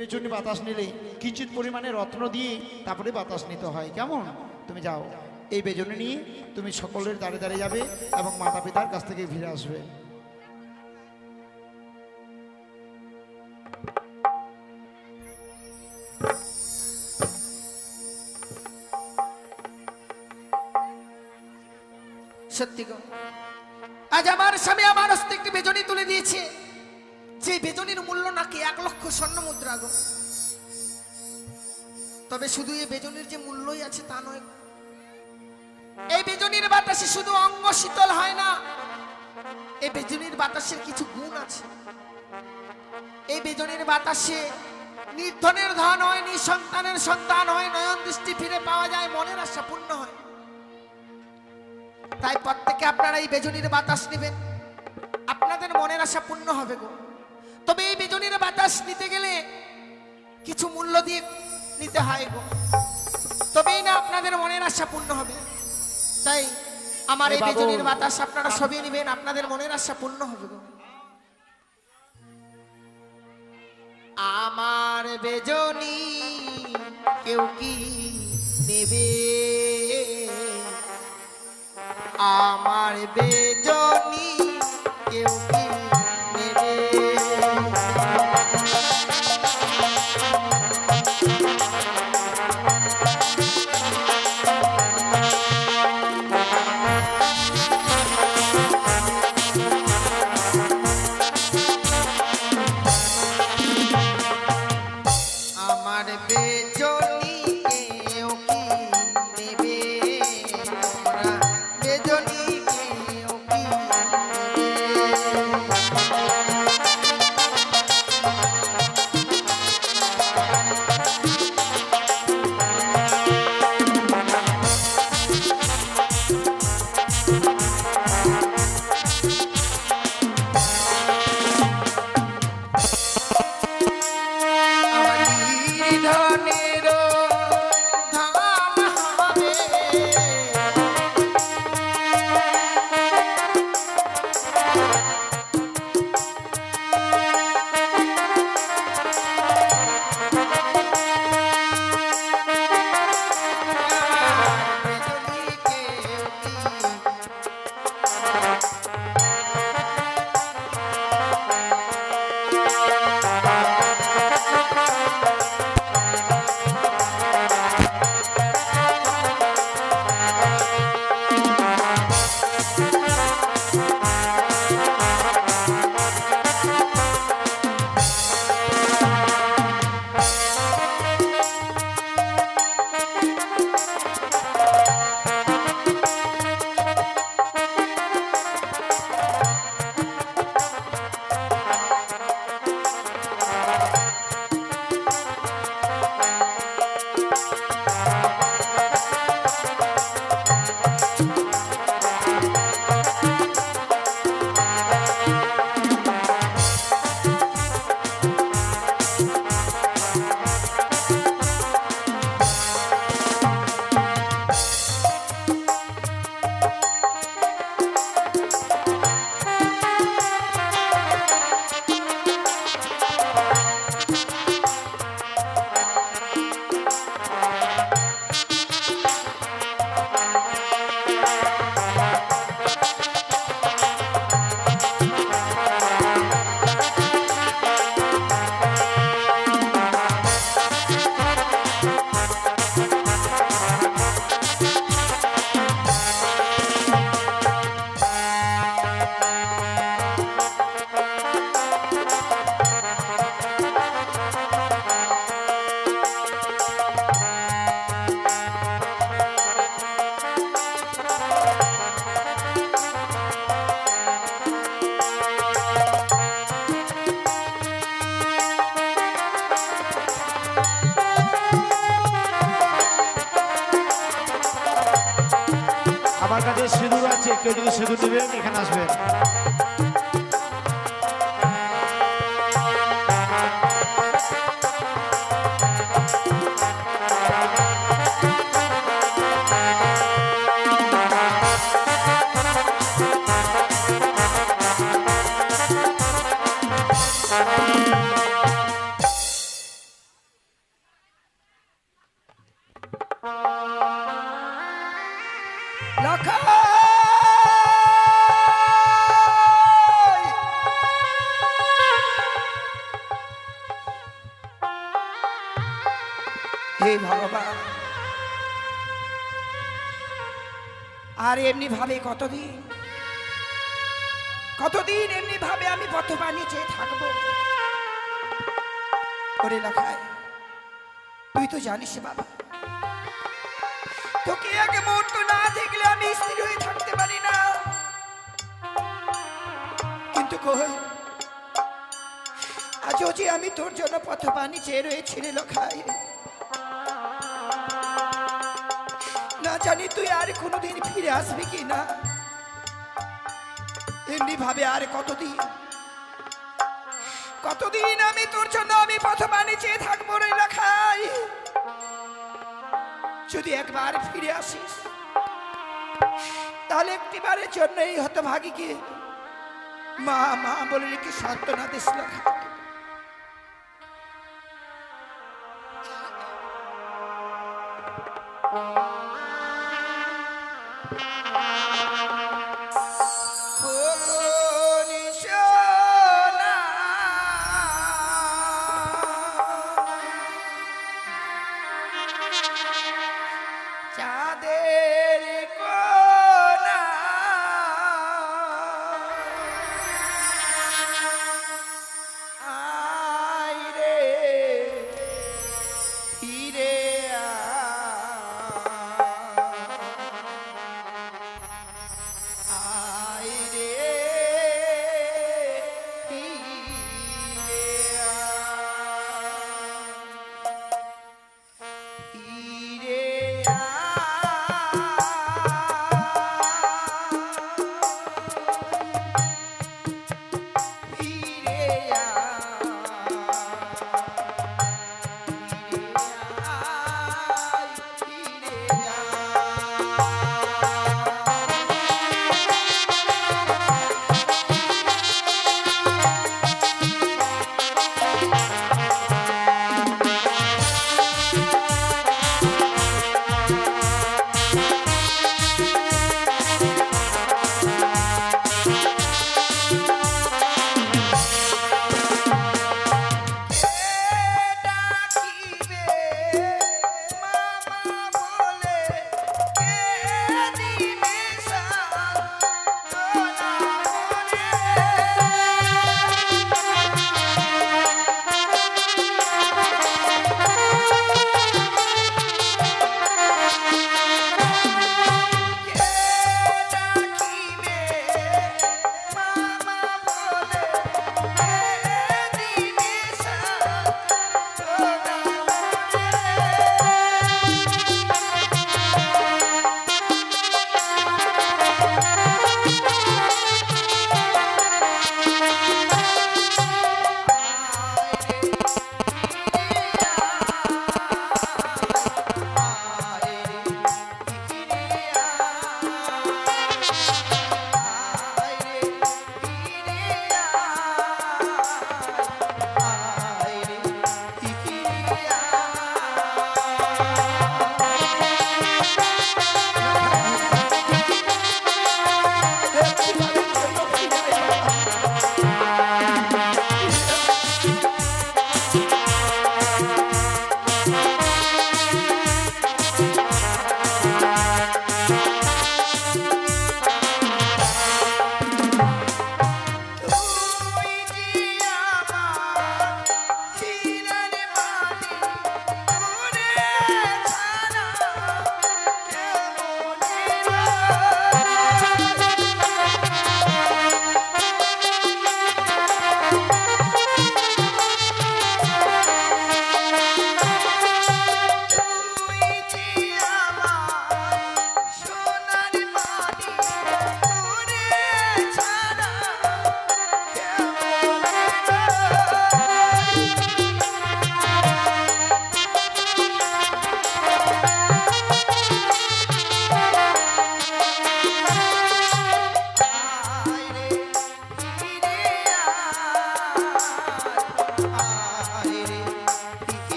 পেছনে বাতাস নিলে কিঞ্চিত পরিমাণে রত্ন দিয়ে তারপরে বাতাস নিতে হয়। কেমন? তুমি যাও, এই বেজনে নিয়ে তুমি সকলের দ্বারে দ্বারে যাবে এবং মাতা পিতার কাছ থেকে ফিরে আসবে। সত্যি গো, আজ আমার স্বামী আমার হস্তে একটি বেজনী তুলে দিয়েছে, যে বেজনীর মূল্য নাকি 1,00,000 স্বর্ণ মুদ্রা গো। তবে শুধু এই বেজনীর যে মূল্যই আছে তা নয়, এই বেজনীর বাতাসে শুধু অঙ্গ শীতল হয় না, এই বেজনীর বাতাসের কিছু গুণ আছে। এই বেজনীর বাতাসে নির্ধনের ধন হয়, নিঃসন্তানের সন্তান হয়, নয়ন দৃষ্টি ফিরে পাওয়া যায়, মনের আশা পূর্ণ হয়। তাই প্রত্যেকে আপনারা এই বেজনীর বাতাস নেবেন, আপনাদের মনের আশা পূর্ণ হবে গো। তবে এই বেজনীর বাতাস নিতে গেলে কিছু মূল্য দিয়ে নিতে হয় গো, তবেই না আপনাদের মনের আশা পূর্ণ হবে। তাই আমার এই বেজনীর বাতাস আপনারা সবই নেবেন, আপনাদের মনের আশা পূর্ণ হবে গো। আমার বেজনী কেউ কি নেবে? আমার বেজনী কেউ কি নেবে? আমার বেজনী কেউ কি নেবে? তোমরা বেজনী কেউ কি ধনের ধাম হবে? বেজনী কেউ কি আমার কাছে সিঁদুর আছে, কেউ যদি সিঁদুর নেবেন এখানে আসবেন। লখাই! হে ভগবান, আর এমনি ভাবে কতদিন কতদিন এমনি ভাবে আমি পথবাণী চেয়ে থাকবো? ওরে লখাই, তুই তো জানিস বাবা, তোকে এক মুহূর্ত না দেখলে আমি স্থির হয়ে থাকতে পারি না। কিন্তু কই, আজও যে আমি তোর জন্য পথবাণী চেয়ে রয়েছি রে লখাই। না জানি তুই আর কোনোদিন ফিরে আসবি কি না। এমনি ভাবে আর কতদিন কতদিন আমি তোর জন্য আমি পথবাণী চেয়ে থাকবো রে লখাই। যদি একবার ফিরে আসিস, তাহলে একটিবারের জন্য এই হতভাগীকে মা মা বলে রেখে সান্ত্বনা দিস লখাই। চাঁদের কোনা আয় রে ফিরে আয়।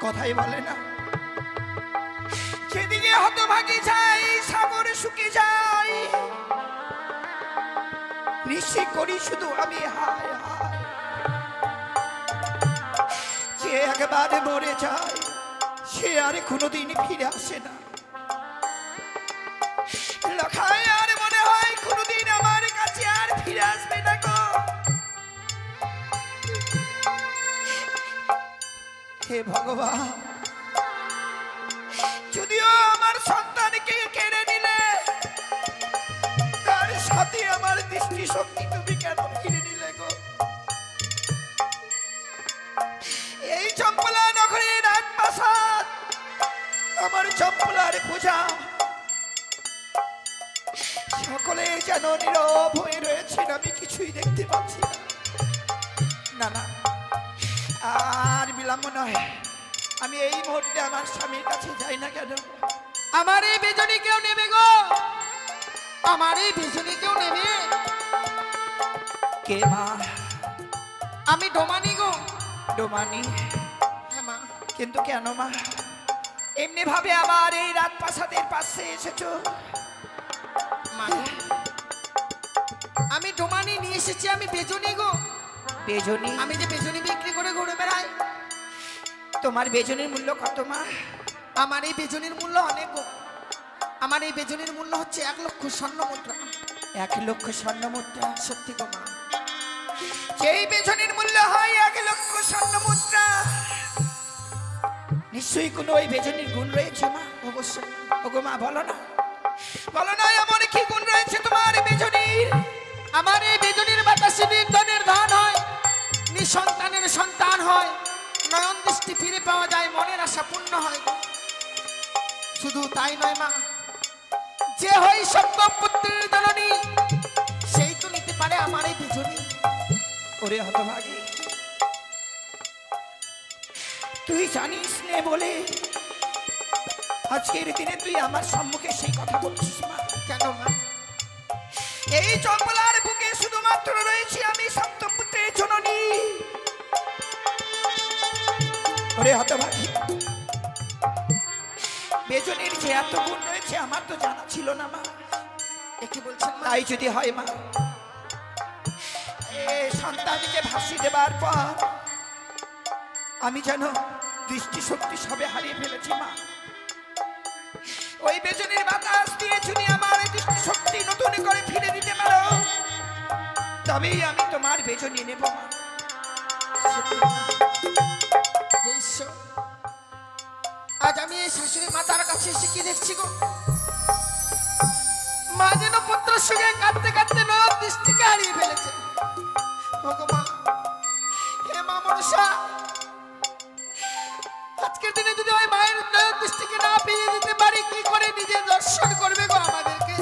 কথাই বলে না। সেদিকে হতভাগী যাই, সাগর শুকে যায়, নিশ্চয় করি শুধু আমি হায় হায়। যে একবারে মরে যায় সে আর কোনোদিন ফিরে আসে না। লখায় আর মনে হয় কোনোদিন আমার কাছে আর ফিরে আসবে না গো। হে ভগবান, যদিও আমার সন্তানকে কেড়ে নিলে, তার সাথে আমার দৃষ্টিশক্তি তুমি কেন ফিরে নিলে গো? এই চম্পলা নগরে রাজপ্রাসাদ, আমার চম্পলার পূজা, সকলে যেন নীরব হয়ে রয়েছেন, আমি কিছুই দেখতে পাচ্ছি না। না না, আর বিলম্ব নয়, আমি এই মুহূর্তে আমার স্বামীর কাছে যাই না কেন? আমার এই বেজনী কেউ নেবে গো, আমার এই বেজনী কেউ নেবে? কে মা? আমি ডোমানি গো। ডোমানি? হ্যাঁ মা। কিন্তু কেন মা এমনি ভাবে আবার এই রাজপ্রাসাদের পাশে এসেছো? মা গো, আমি ডোমানি নিয়ে এসেছি, আমি বেজনী গো। বেজনী? আমি যে বেজনী বিক্রি করে ঘুরে বেড়াই। তোমার বেজনীর মূল্য কত মা? আমার এই বেজনীর মূল্য অনেক গো। আমার এই বেজনীর মূল্য হচ্ছে 1 লক্ষ স্বর্ণ মুদ্রা। 1 লক্ষ স্বর্ণ মুদ্রা? সত্যি গো মা। যেই বেজনীর মূল্য হয় 1 লক্ষ স্বর্ণ মুদ্রা, নিশ্চয়ই কোনো ওই বেজনীর গুণ রয়েছে মা। অবশ্যই। ওগো মা, বলো না, বলো না এমন কি গুণ রয়েছে তোমার বেজনীর? আমার এই বেজনীর বাতাসে নির্ধনের ধন হয়, নিঃসন্তানের সন্তান হয়, নয়ন দৃষ্টি ফিরে পাওয়া যায়, মনের আশা পূর্ণ হয় গো। শুধু তাই নয় মা, যে হয় সপ্তম পুত্রের জননী, সেই তো নিতে পারে আমার এই বেজনী। ওরে হতভাগী, তুই জানিস নে বলে আজকের দিনে তুই আমার সম্মুখে সেই কথা বলছিস মা? কেন মা? এই চম্পলার বুকে শুধুমাত্র রয়েছে আমি সপ্তম পুত্রের জননী। ওরে হতভাগী, বেজনীর যে এত গুণ রয়েছে আমার তো জানা ছিল না মা। কি বলছেন মা? তাই যদি হয় মা, এ সন্তানকে ভাসি দেবার পর আমি যেন দৃষ্টিশক্তি সবে হারিয়ে ফেলেছি মা। ওই বেজনীর বাতাস দিয়ে যদি আমার দৃষ্টিশক্তি নতুন করে ফিরে দিতে পারো, তবেই আমি তোমার বেজনী নেব মা। সত্যি মা। হে ঈশ্বর, আজ আমি এই শাশুড়ি মাতার কাছে এসে কি দেখছি গো? মা যেন পুত্রের সঙ্গে কাঁদতে কাঁদতে নয়ন দৃষ্টিকে হারিয়ে ফেলেছে। ওগো মা, হে মা মনসা, আজকের দিনে যদি ওই মায়ের নয়ন দৃষ্টিকে না ফিরিয়ে দিতে পারি, কি করে নিজে দর্শন করবে গো আমাদেরকে?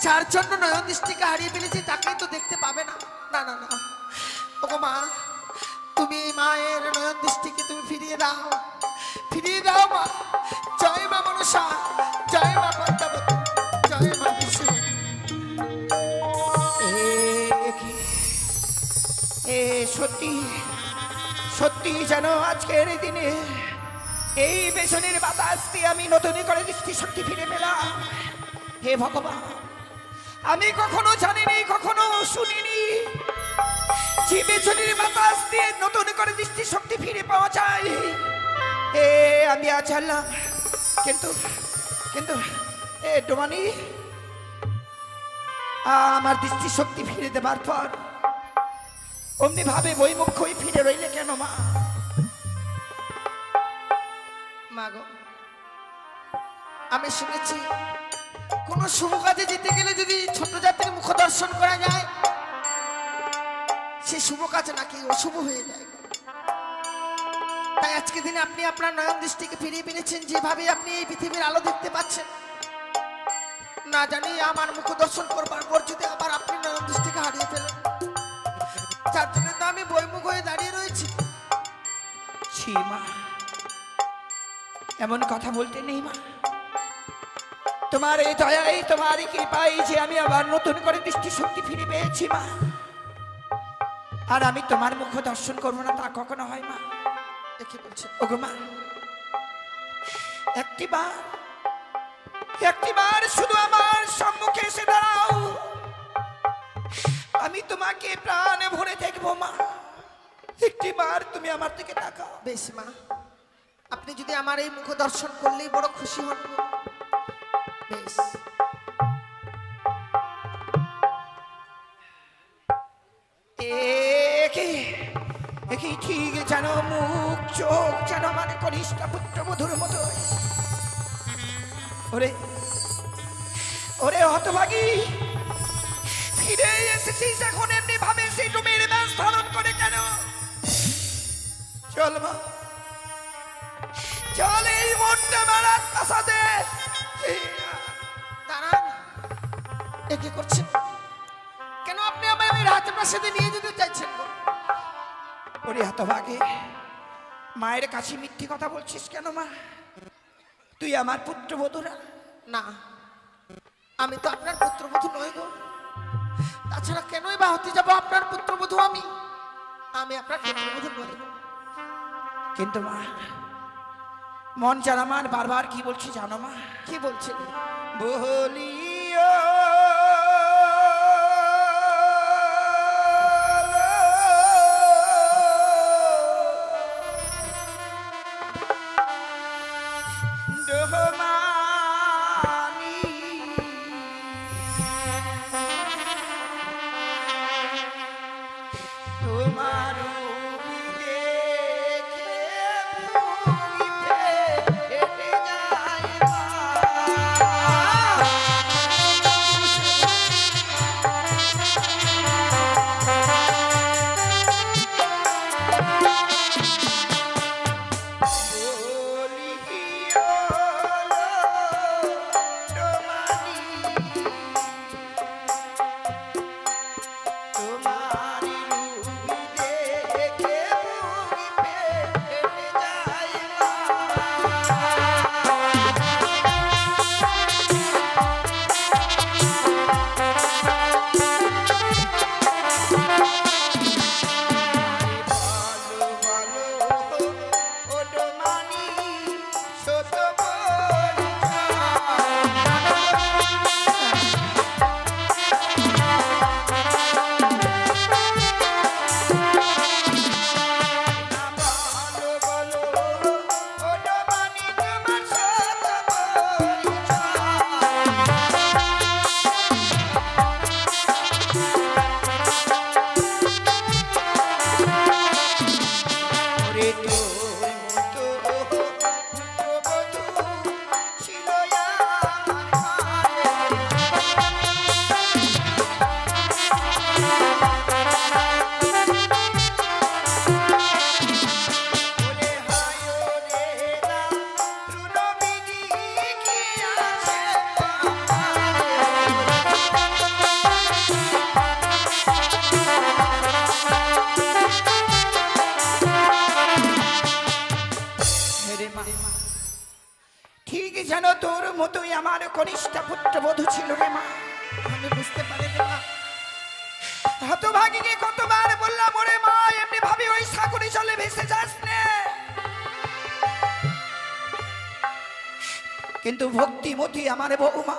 যার জন্য নয়ন দৃষ্টিকে হারিয়ে ফেলেছি তাকেই তো দেখতে পাবে না। না না না, ওগো মা, তুমি এই মায়ের নয়ন দৃষ্টিকে তুমি ফিরিয়ে দাও, ফিরিয়ে দাও মা। জয় মা মনসা, জয় মা পদ্মাবতী, জয় মা বিষ্ণু। এ সত্যি সত্যি যেন আজকের এই দিনে এই বেসনের বাতাস দিয়ে আমি নতুন করে দৃষ্টিশক্তি ফিরে পেলাম। হে ভগবান, আমি কখনো জানিনি, কখনো শুনিনি যে বেসনের বাতাস দিয়ে নতুন করে দৃষ্টিশক্তি ফিরে পাওয়া যায়। আমি আজ জানলাম। কিন্তু কিন্তু ডোমানি, আমার দৃষ্টিশক্তি ফিরে দেবার পর অমনি ভাবে বইমুখ হয়ে ফিরে রইলে কেন মা? মা গো, আমি শুনেছি কোন শুভ কাজে যেতে গেলে যদি ছোট জাতির মুখ দর্শন করা যায়, সে শুভ কাজ নাকি অশুভ হয়ে যায়। তাই আজকে দিনে আপনি আপনার নয়ন দৃষ্টিকে ফিরিয়ে পেরেছেন, যেভাবে আপনি এই পৃথিবীর আলো দেখতে পাচ্ছেন। না জানি আমার মুখ দর্শন করবার পর যদি আবার আপনি নয়ন দৃষ্টিকে হারিয়ে ফেলেন, যার জন্য তো আমি বইমুখ হয়ে দাঁড়িয়ে রয়েছি। ছি মা, এমন কথা বলতে নেই মা। তোমার এই দয়াই, তোমার এই কৃপাই যে আমি আবার নতুন করে দৃষ্টিশক্তি ফিরে পেয়েছি মা। আর আমি তোমার মুখ দর্শন করবো না তা কখনো হয় মা? এ কি বলছেন? ওগো মা, একটিবার শুধু আমার সম্মুখে এসে দাঁড়াও, আমি তোমাকে প্রাণ ভরে দেখবো মা। একটিবার তুমি আমার দিকে তাকাও। বেশ মা, আপনি যদি আমার এই মুখ দর্শন করলেই বড় খুশি হন গো। বেশ। একই ঠিক যেন মুখ চোখ যেন আমার কনিষ্ঠ পুত্রবধূর মতো। ওরে ওরে হতভাগী, ফিরে এসেছিস এখন এমনি ভাবে সেই ডুমের ব্যাস ধারণ করে কেন? চল মা, চল এই মনটা মারার কাছাতে। দাঁড়ান, এ কি করছেন? কেন আপনি আমায় ওই রাজপ্রাসাদে নিয়ে যেতে চাইছেন গো? ওরে হতভাগে, মায়ের কাছে মিথ্যে কথা বলছিস কেন মা? তুই আমার পুত্রবধূ না? না, আমি তো আপনার পুত্রবধূ নই গো। তাছাড়া কেনই বা হতে যাবো আপনার পুত্রবধূ? আমি আপনার পুত্রবধূ নই গো। কিন্তু মা, মন যেন আমার বারবার কি বলছি জানো মা? কি বলছেন? বলিও দোহমানি, তোমার ঠিক যেন তোর মতোই আমার কনিষ্ঠ পুত্রবধূ ছিল রে মা। আমি বুঝতে পারি মা। হতভাগীকে কতবার বললাম ওরে মা, এমনি ভাবে ওই সাগরে জলে ভেসে যাস নে, কিন্তু ভক্তিমতী আমার বউমা,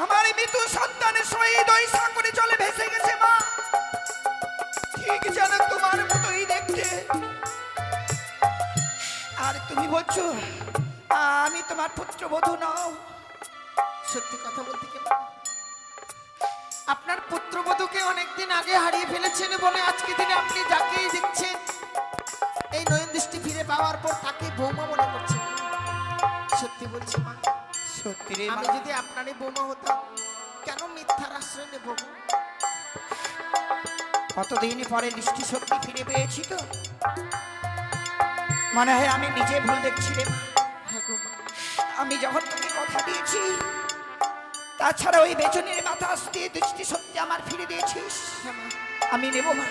আমার মৃত্যু সন্তানের সহিত ওই সাগরে জলে ভেসে গেছে মা। ঠিক যেন তোমার মতোই দেখতে, আর তুমি বলছো আমি তোমার পুত্রবধূ নও। সত্যি কথা বলতে কি মা, আপনার পুত্রবধূকে অনেকদিন আগে হারিয়ে ফেলেছেন বলে আজকে দিনে আপনি যাকেই দেখছেন এই নয়ন দৃষ্টি ফিরে পাওয়ার পর তাকে বৌমা মনে করছেন। সত্যি বলছি মা, সত্যি রে মা। আমি যদি আপনারই বৌমা হতাম কেন মিথ্যার আশ্রয় নেব? কতদিন পরে দৃষ্টি শক্তি ফিরে পেয়েছি তো মনে হয় আমি নিজে ভুল দেখছি রে মা। হ্যাঁ গো মা, আমি যখন তোকে কথা দিয়েছি, তাছাড়া ওই বেচনের বাতাস দিয়ে দৃষ্টি শক্তি আমার ফিরে দিয়েছিস, হ্যাঁ মা, আমি নেব মা।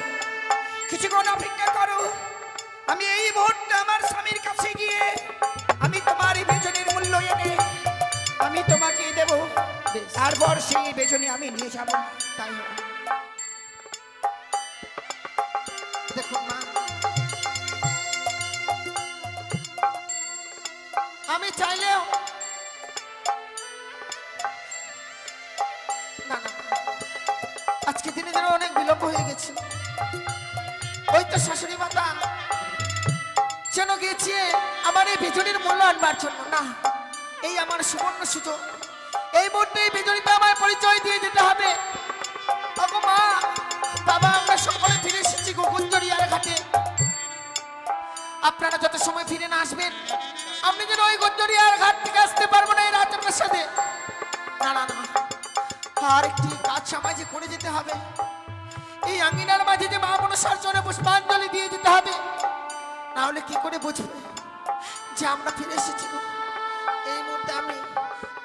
কিছুক্ষণ অপেক্ষা করো, আমি এই মুহূর্তে আমার স্বামীর কাছে গিয়ে আমি তোমার এই বেচনের মূল্য এনে আমি তোমাকে দেব, বেশ। তারপর সেই বেচনে আমি নিয়ে যাব। তাই হবে। দেখুন মা, আমি চাইলেও না না, আজকে দিনে যেন অনেক বিলম্ব হয়ে গেছে। ওই তো শাশুড়ি মাতা যেন গেছে আমার এই বিজুলির মূল্য আনবার জন্য। না, এই আমার সুবর্ণ সুযোগ, এই মুহূর্তে এই বিজুলিতে আমার পরিচয় দিয়ে যেতে হবে। ওগো মা, বাবা, আমরা সকলে ফিরে এসেছি গুঞ্জরিয়ার ঘাটে। আপনারা যত সময় ফিরে না আসবেন, আপনি যেন ওই গুঞ্জরিয়ার ঘাট থেকে আসতে পারবো না এই রাজপ্রাসাদে। না না না, আর একটি কাজ সমাজে করে যেতে হবে। এই আঙ্গিনার মাঝে যে মা মনসার চরণে পুষ্পাঞ্জলি দিয়ে যেতে হবে, না হলে কি করে বুঝবে যে আমরা ফিরে এসেছি গো। এই মুহূর্তে আমি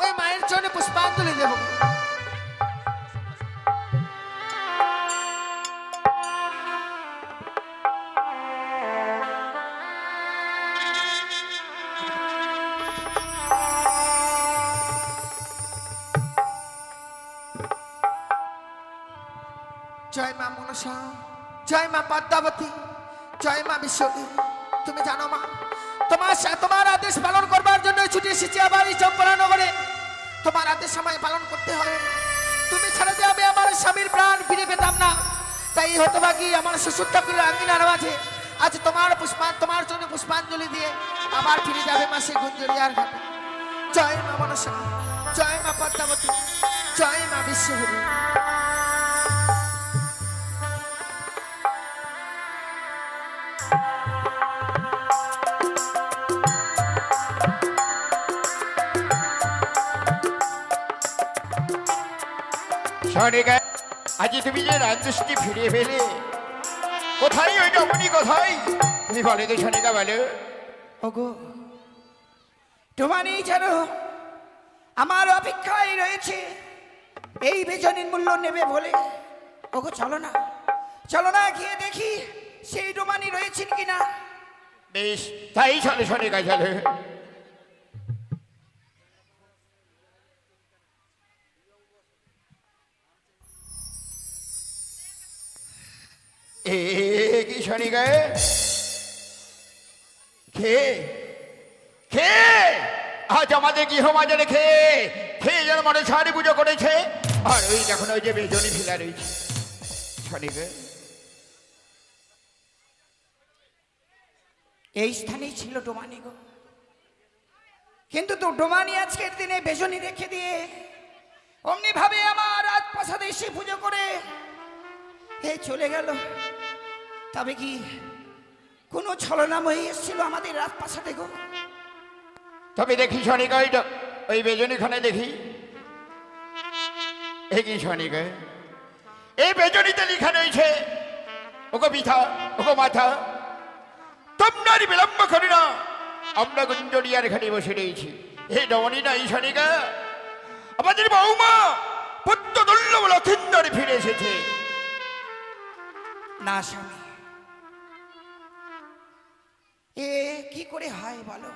ওই মায়ের চরণে পুষ্পাঞ্জলি দেব। জয় মা মনসা, জয় মা পদ্মাবতী, জয় মা বিশ্বদেবী। তুমি জানো মা, তোমার আদেশ পালন করবার জন্য ছুটে এসেছি আবার এই চম্পলানগরে। তোমার আদেশ আমায় পালন করতে হবে। তুমি ছাড়া যে আমি আমার স্বামীর প্রাণ ফিরে পেতাম না। তাই হতভাগী আমার শ্বশুর ঠাকুরের আঙ্গিনার মাঝে আজ তোমার জন্য পুষ্পাঞ্জলি দিয়ে আবার ফিরে যাবে মা সেই গুঞ্জরিয়ার ঘাটে। জয় মা মনসা, জয় মা পদ্মাবতী, জয় মা বিশ্বদেবী। সনিকা, আজ তুমি যে রাজদৃষ্টি ফিরিয়ে পেলে, কোথায় ওই রমণী, কোথায় তুমি বলে তো সনিকা, বলো। ওগো তোমারই যেন আমার অপেক্ষায় রয়েছে এই বেজনির মূল্য নেবে বলে। ওগো চলো না, চলো না, গিয়ে দেখি সেই ডোমানি রয়েছেন কিনা। বেশ, তাই চলো সনিকা, চলো। এ কি সনিকা, খে আজ আমাদের গৃহমাজারে খেয়ে যেন মনসারি পুজো করেছে। আর ওই দেখুন ওই যে বেজনী ফিলা রয়েছে সনিকা। এই স্থানেই ছিল ডোমানি গো, কিন্তু তো ডোমানি আজকের দিনে বেজনি রেখে দিয়ে অমনি ভাবে আমার রাজপ্রাসাদে এসে পুজো করে এই চলে গেল। তবে কি কোনো ছলনাময়ী এসেছিল আমাদের রাজপ্রাসাদে গো? তবে দেখি সনিকা, ওই বেজনীখানে দেখি। এ কি সনিকা, এই বেজনীতে লিখা রয়েছে, ওগো পিতা, ওগো মাথা, তোমরা বিলম্ব করি না, আমরা গুঞ্জরিয়ার ঘাটে বসে রয়েছি। এই রমণী না এই সনিকা, আমাদের বৌমা পুত্র দুর্লভ লক্ষিন্দর ফিরে এসেছে। না স্বামী, এ কি করে হয় বলো?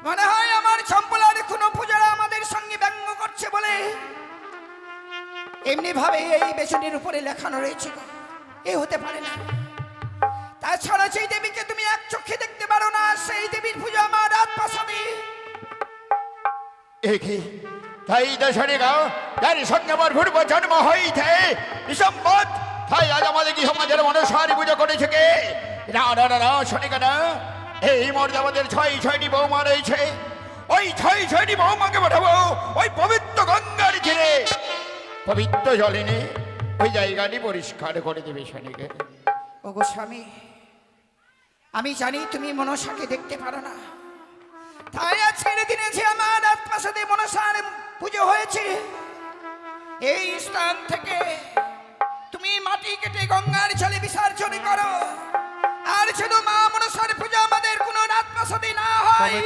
মনে হয় আমার চম্পলার কোনো পূজারা আমাদের সঙ্গে ব্যঙ্গ করছে বলে এমনি ভাবে এই বেসনের উপরে লেখানো রয়েছে। এ হতে পারে না। তাছাড়া সেই দেবীকে তুমি এক চোখে দেখতে পারো না, সেই দেবীর পুজো আমার রাজপ্রাসাদে। এ কি, তাই তো সনিকা, যার সঙ্গে আমার পূর্ব জন্ম হইতে বিসম্মত, তাই আজ আমাদের গৃহমাঝের মনসারি পুজো করেছে কে? না না না না সনিকা, না, এই মর্যাদা আমাদের ছয়টি বৌমা রয়েছে। ওই ছয়টি বৌমাকে পাঠাবো ওই পবিত্র গঙ্গার তীরে, পবিত্র জলে নিয়ে ওই জায়গাটি পরিষ্কার করে দেবে সনিকা। ওগো স্বামী, আমি জানি তুমি মনসাকে দেখতে পারো না, তাই আজকের দিনে যে আমার রাজপ্রাসাদে মনসার পুজো হয়েছে, এই স্থান থেকে তুমি মাটি কেটে গঙ্গার জলে বিসর্জন করো। আর যেন মা মনসার পূজা আমাদের কোনো রাজপ্রাসাদে না হয়,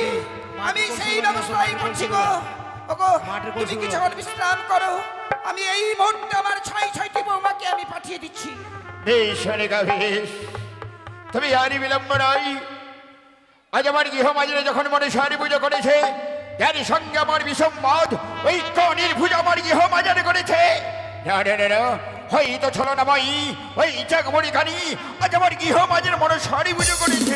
আমি সেই ব্যবস্থাই করছি গো। ওগো তুমি কিছুক্ষণ বিশ্রাম করো, আমি এই মুহূর্তে আমার ছয়টি বৌমাকে আমি পাঠিয়ে দিচ্ছি। বেশ সনিকা, বেশ, তুমি আরই বিলম্ব নয়। আজ আমার গৃহমাঝিরে যখন মনসারি পুজো করেছে, যার সঙ্গে আমার বিসম্বাদ ওই কনির পুজো আমার গৃহমাঝারে করেছে। হয়তো ছলনাময়ী ওই চাকমণি খানি আজ আমার গৃহমাঝির মনসারি পুজো করেছে।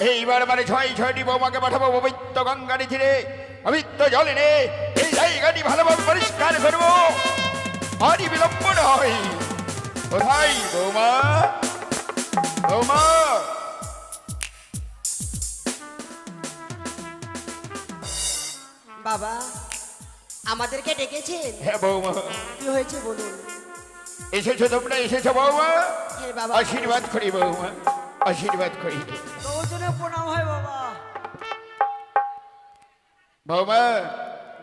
এইবার মানে ছয়টি বৌমাকে পাঠাবো পবিত্র গঙ্গার তীরে পবিত্র জলে নে এই জায়গাটি ভালোভাবে পরিষ্কার করবো। আরই বিলম্ব নয়। কোথায় বৌমা? বৌমা, বাবা আমাদেরকে ডেকেছেন? হ্যাঁ বৌমা, কি হয়েছে বলুন। এসেছো তোমরা, এসেছো বৌমা? হ্যাঁ বাবা। আশীর্বাদ করি বৌমা, আশীর্বাদ করি। তোজনে প্রণাম হয় বাবা। বৌমা,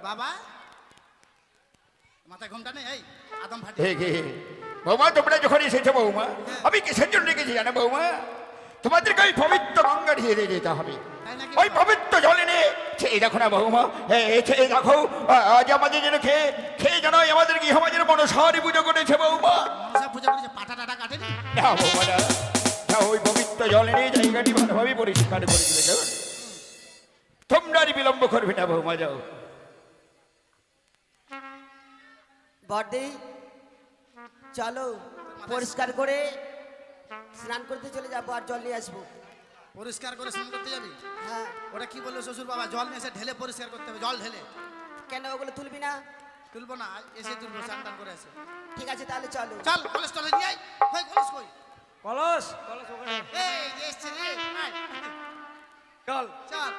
বাবা মাথায় ঘুমটা নেই, এই আদম ফাটি বৌমা তোমরা যখন এসেছো বৌমা, আমি কিসের জন্য রেখেছি জানো বৌমা? তোমাদেরকে ওই পবিত্র গঙ্গা দিয়ে যেতে হবে। তাই নাকি? ওই পবিত্র জলে নে খেয়ে দেখো না বৌমা, খেয়ে দেখো। আজ আমাদের যেন খেয়ে খেয়ে যেন আমাদের কি আমাদের মনসারি পুজো করেছে বৌমা। মনসা পূজা করেছে, পাটা টাটা কাটেনি? না বৌমা না, না, ওই পবিত্র জলে নিয়ে জায়গাটি ভালোভাবে পরিষ্কার করে দিবে। কেমন? তোমরা আর বিলম্ব করবে না বৌমা, যাও। বড়দি চলো পরিষ্কার করে স্নান করতে চলে যাবো আর জল নিয়ে আসবো। পরিষ্কার করে স্নান করতে যাবি? হ্যাঁ। ওটা কি বললো শ্বশুর বাবা? জল নিয়ে এসে ঢেলে পরিষ্কার করতে হবে, জল ঢেলে। কেন ওগুলো তুলবি না? তুলবো না, এসে তুলবো, স্নান টান করে আসে। ঠিক আছে তাহলে চলো। চল কলেজ টলে নিয়ে আয়। কই কলেজ কই? কলস এই যে এসছে রে, আয়। চল চল।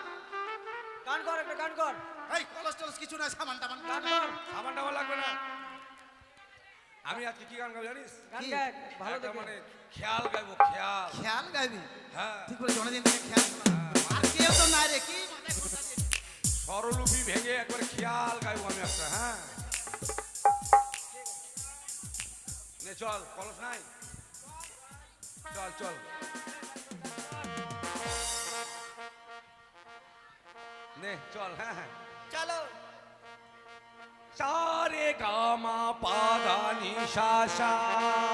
গান কর, একটা গান কর। এই কলেজ টলেজ কিছু না, সামান টামান। গান কর। সামান টামান লাগবে না। আমি আজকে কি গান গাবো জানিস? গান কি? গায়, ভালো একটা দেখে। মানে খেয়াল গাইবো, খেয়াল। খেয়াল গাইবি? হ্যাঁ। ঠিক করে জনদিন থেকে খেয়াল শোনা। আর কেউ তো নাই রে, কি মাথায় ঘোমটা দিয়ে? স্বরলিপি ভেঙে একবার খেয়াল গাইবো আমি একটা। হ্যাঁ নে চল, কলস নাই? চল চল নে চল। হ্যাঁ হ্যাঁ চলো। সারে গামা পাদা নিশা সা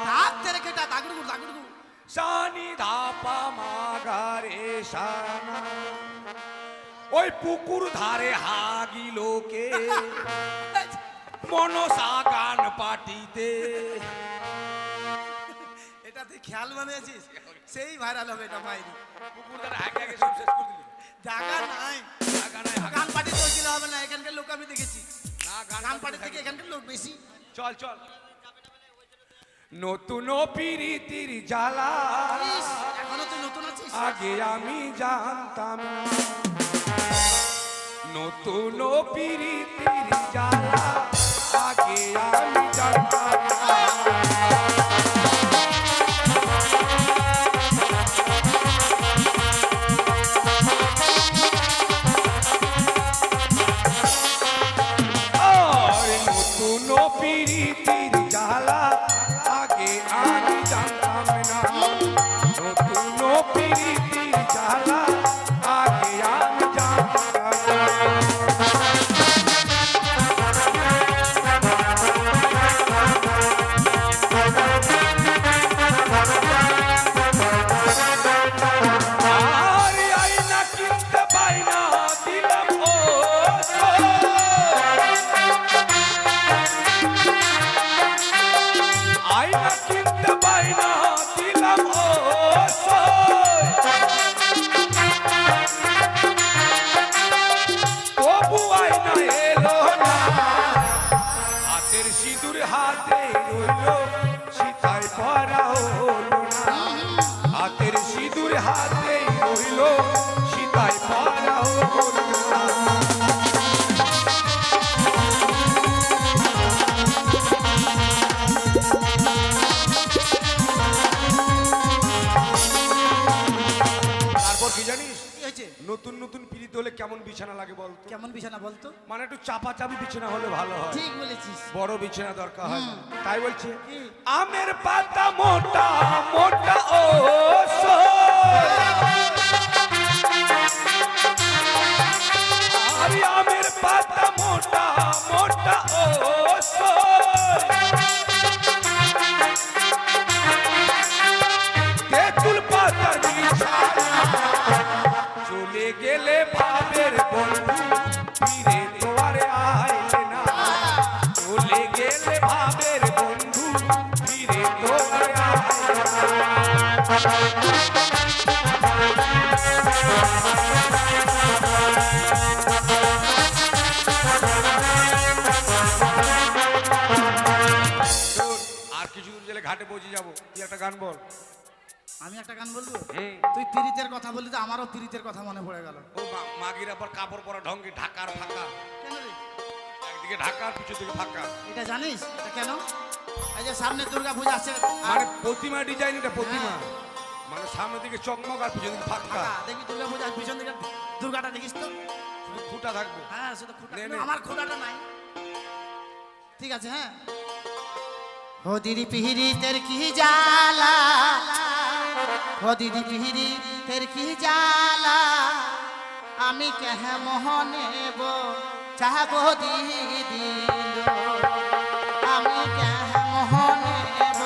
ডাক তেরে কেটা, দাগুড়গু দাগুড়গু। সানি ধাপা মাগারে সানা। ওই পুকুর ধারে হাগিলোকে মনসা গান পাটিতে। এটা তুই খেয়াল বানিয়েছিস, সেই ভাইরাল হবে এটা মাইরি। পুকুর ধারে হাগে হাগে সব শেষ করে দিলি। জায়গা নাই, জাগা নাই, হাগা গান পার্টি চলছিল হবে না, এখানকার লোক আমি দেখেছি। না, গান গান পার্টি পার্টি থেকে থাকে। এখানকার লোক বেশি। চল চল। নতুন পিরিতির জ্বালা ইস, এখনো তুই নতুন আছিস। আগে আমি জানতাম না। নতুন পিরিতির জ্বালা আগে আমি জানতাম না। আর নতুন পিরিতির জ্বালা আগে আমি জানতাম না। নতুন পিরিতির জ্বালা আগে আমি জানতাম না। আর আয়না কিনতে পাইনা দিলাম ও আয়না কিনতে পাইনা দিলাম ও তবু আয়না এলো না। হাতের সিঁদুর হাতে রইল, সীতায় পরা হলো না। হাতের সিঁদুর হাতে রইল, সীতায় পরা হলো না। তারপর কি জানিস? কি হয়েছে? নতুন নতুন পিড়িতে হলে কেমন বিছানা লাগে বলতো? কেমন বিছানা বলতো? মানে একটু চাপা চাপি বিছানা হলে ভালো হয়। ঠিক বলেছিস। বড় বিছানা দরকার হয় না। তাই বলছে কি? আমের পাতা মোটা মোটা ও আরে আমের পাতা মোটা মোটা ও তেঁতুল পাতার বিছানা চলে গেলে ভাবের বন্ধু ফিরে তো আর আইলে না। চলে গেলে ভাবের বন্ধু ফিরে তো আর আইলে না। কিছু দূর গেলে ঘাটে পৌঁছে যাবো, তুই একটা গান বল। আমি একটা গান বলবো? হুম। তুই পিরিতের কথা বললি তো আমারও পিরিতের কথা মনে পড়ে গেল। ও মাগির আবার কাপড় পরা ঢঙ্গে ঢাকার ফাঁকা, কেন রে? একদিকে ঢাকা আর পিছু দিকে ফাঁকা। এটা জানিস এটা কেন? এই যে সামনে দুর্গা পূজা আছে আর মানে প্রতিমা ডিজাইন, এটা প্রতিমা মানে সামনের দিকে চকমক আর পিছন দিকে ফাঁকা, ফাঁকা। দেখবি দুর্গা পূজা পিছন দিকে দুর্গাটা দেখিস তো? শুধু ফুটা থাকবে। হ্যাঁ শুধু খুঁটা, নে, কিন্তু নে। আমার খুঁটাটা নাই। ঠিক আছে হ্যাঁ। ও দিদি পিহিরি তের কি জ্বালা, ও দিদি পিহিরি তের কি জ্বালা, আমি কেহ মোহনেব চাহবো দিদি, আমি কেহ মোহনেব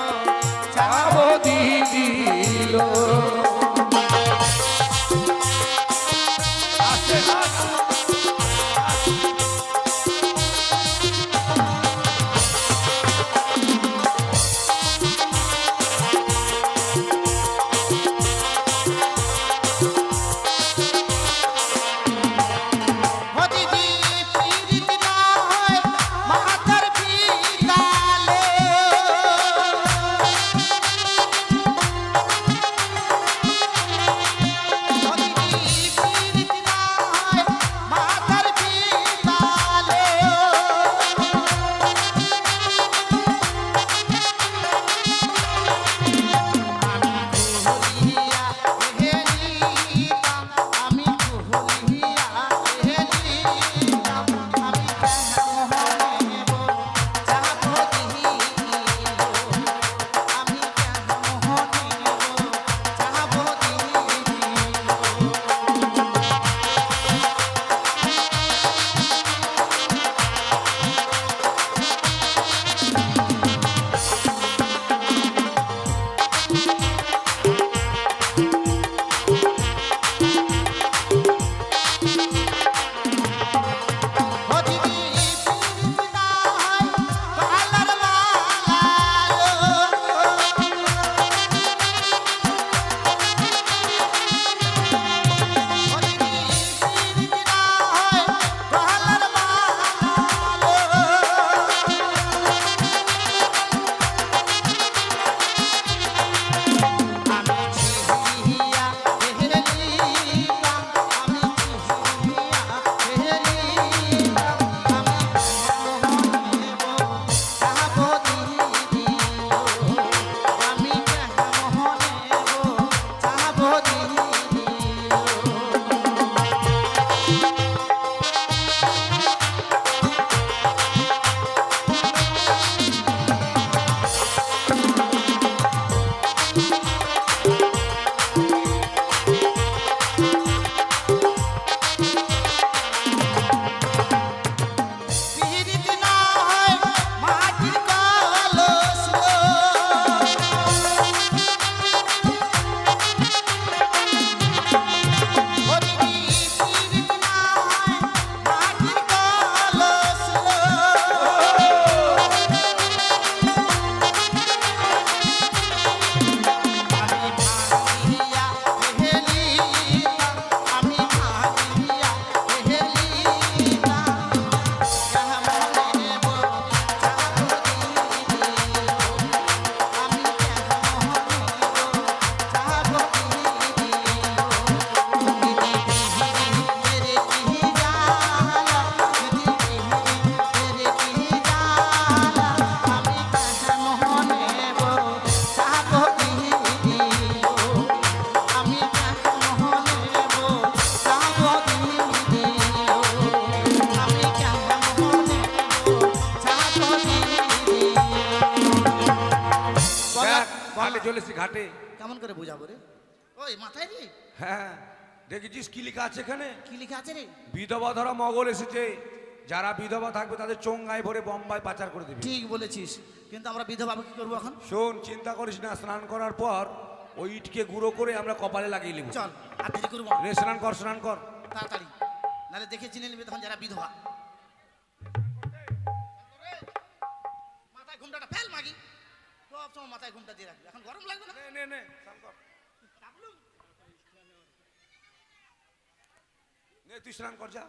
চাহবো দিদি। ও দিদি পিরিত না হয় মাথার পিতালে, ও দিদি পিরিত না হয় মাথার পিতালে, আমি কুহুলিয়া হেলিতাম, আমি কেহ মোহনেব চাহবো দিদি, আমি কেহ মোহনেব চাহবো দিদি। ও দিদি পিরিত না হয় কালার মালালো, ও দিদি পিরিত না হয় কালার মালালো, আমি ঝিহিয়া হেলিতাম, আমি ঝিহিয়া হেলিতাম, আমি মোহনেব চাহবো দিদি, আমি কেহ মোহনেব চাহবো দিদি। পিরিত না হয় মাটির কলস গো, ও দিদি পিরিত না হয় মাটির কলস গো, আমি ভাঙিয়া হেলিতাম, আমি ভাঙিয়া হেলিতাম, কেহ মোহনেব চাহবো দিদি, আমি কেহ মোহনেব চাহবো দিদি। দিদি পিহিরি তেরে কি জ্বালা, দিদি পিহিরি তেরে কি জ্বালা, আমি কেহ মোহনেব চাহবো দিদি, আমি কেহ মোহনেব চাহবো দিদি, আমি কেহ মোহনেব চাহবো দিদি। দেখ, ঘাটে চলেছি ঘাটে। কেমন করে বুঝাবো রে? ওই মাথায় রে হ্যাঁ, দেখেছিস কি লেখা আছে এখানে? কি লেখা আছে রে? বিধবা ধরা মগল এসেছে, যারা বিধবা থাকবে তাদের চোঙ্গায় ভরে বোম্বাই পাচার করে দিবি। ঠিক বলেছিস, কিন্তু আমরা বিধবা কি করবো এখন? শোন, চিন্তা করিস না, স্নান করার পর ওই ইটকে গুঁড়ো করে আমরা কপালে লাগিয়ে নেব। চল আর দেরি করবো না। রে, স্নান কর, স্নান কর। তাড়াতাড়ি, নাহলে দেখে চিনে নিবি তখন যারা বিধবা। মাথায় ঘুমটাটা ফেল মাগি, সব সময় মাথায় ঘুমটা দিয়ে রাখবি, এখন গরম লাগবে না? নে নে নে, স্নান কর। নে, তুই স্নান কর, যা।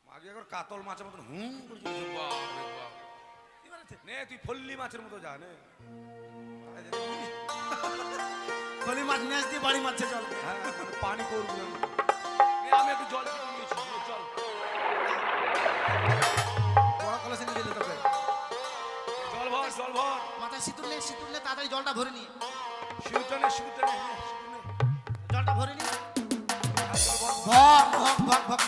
মাগে একবার কাতল মাছের মতন হুম করে চলেছে, বাপ রে বাপ। নে তুই ফল্লি মাছের মতো যা নে বলি মাছ নিয়ে আসতে বাড়ি মারছে চল। হ্যাঁ মানে পানি করবি না। নে, আমি একটু জল খেয়ে নিয়েছি নে, চল বড় কলসে নিয়ে দিলে তোকে। জল ভর জল ভর মাথায় সিঁতুরলে তাড়াতাড়ি জলটা ভরে নিয়ে শিউটানে শিউটানে জলটা ভরে নিয়ে জল ভর ভক ভক ভক ভক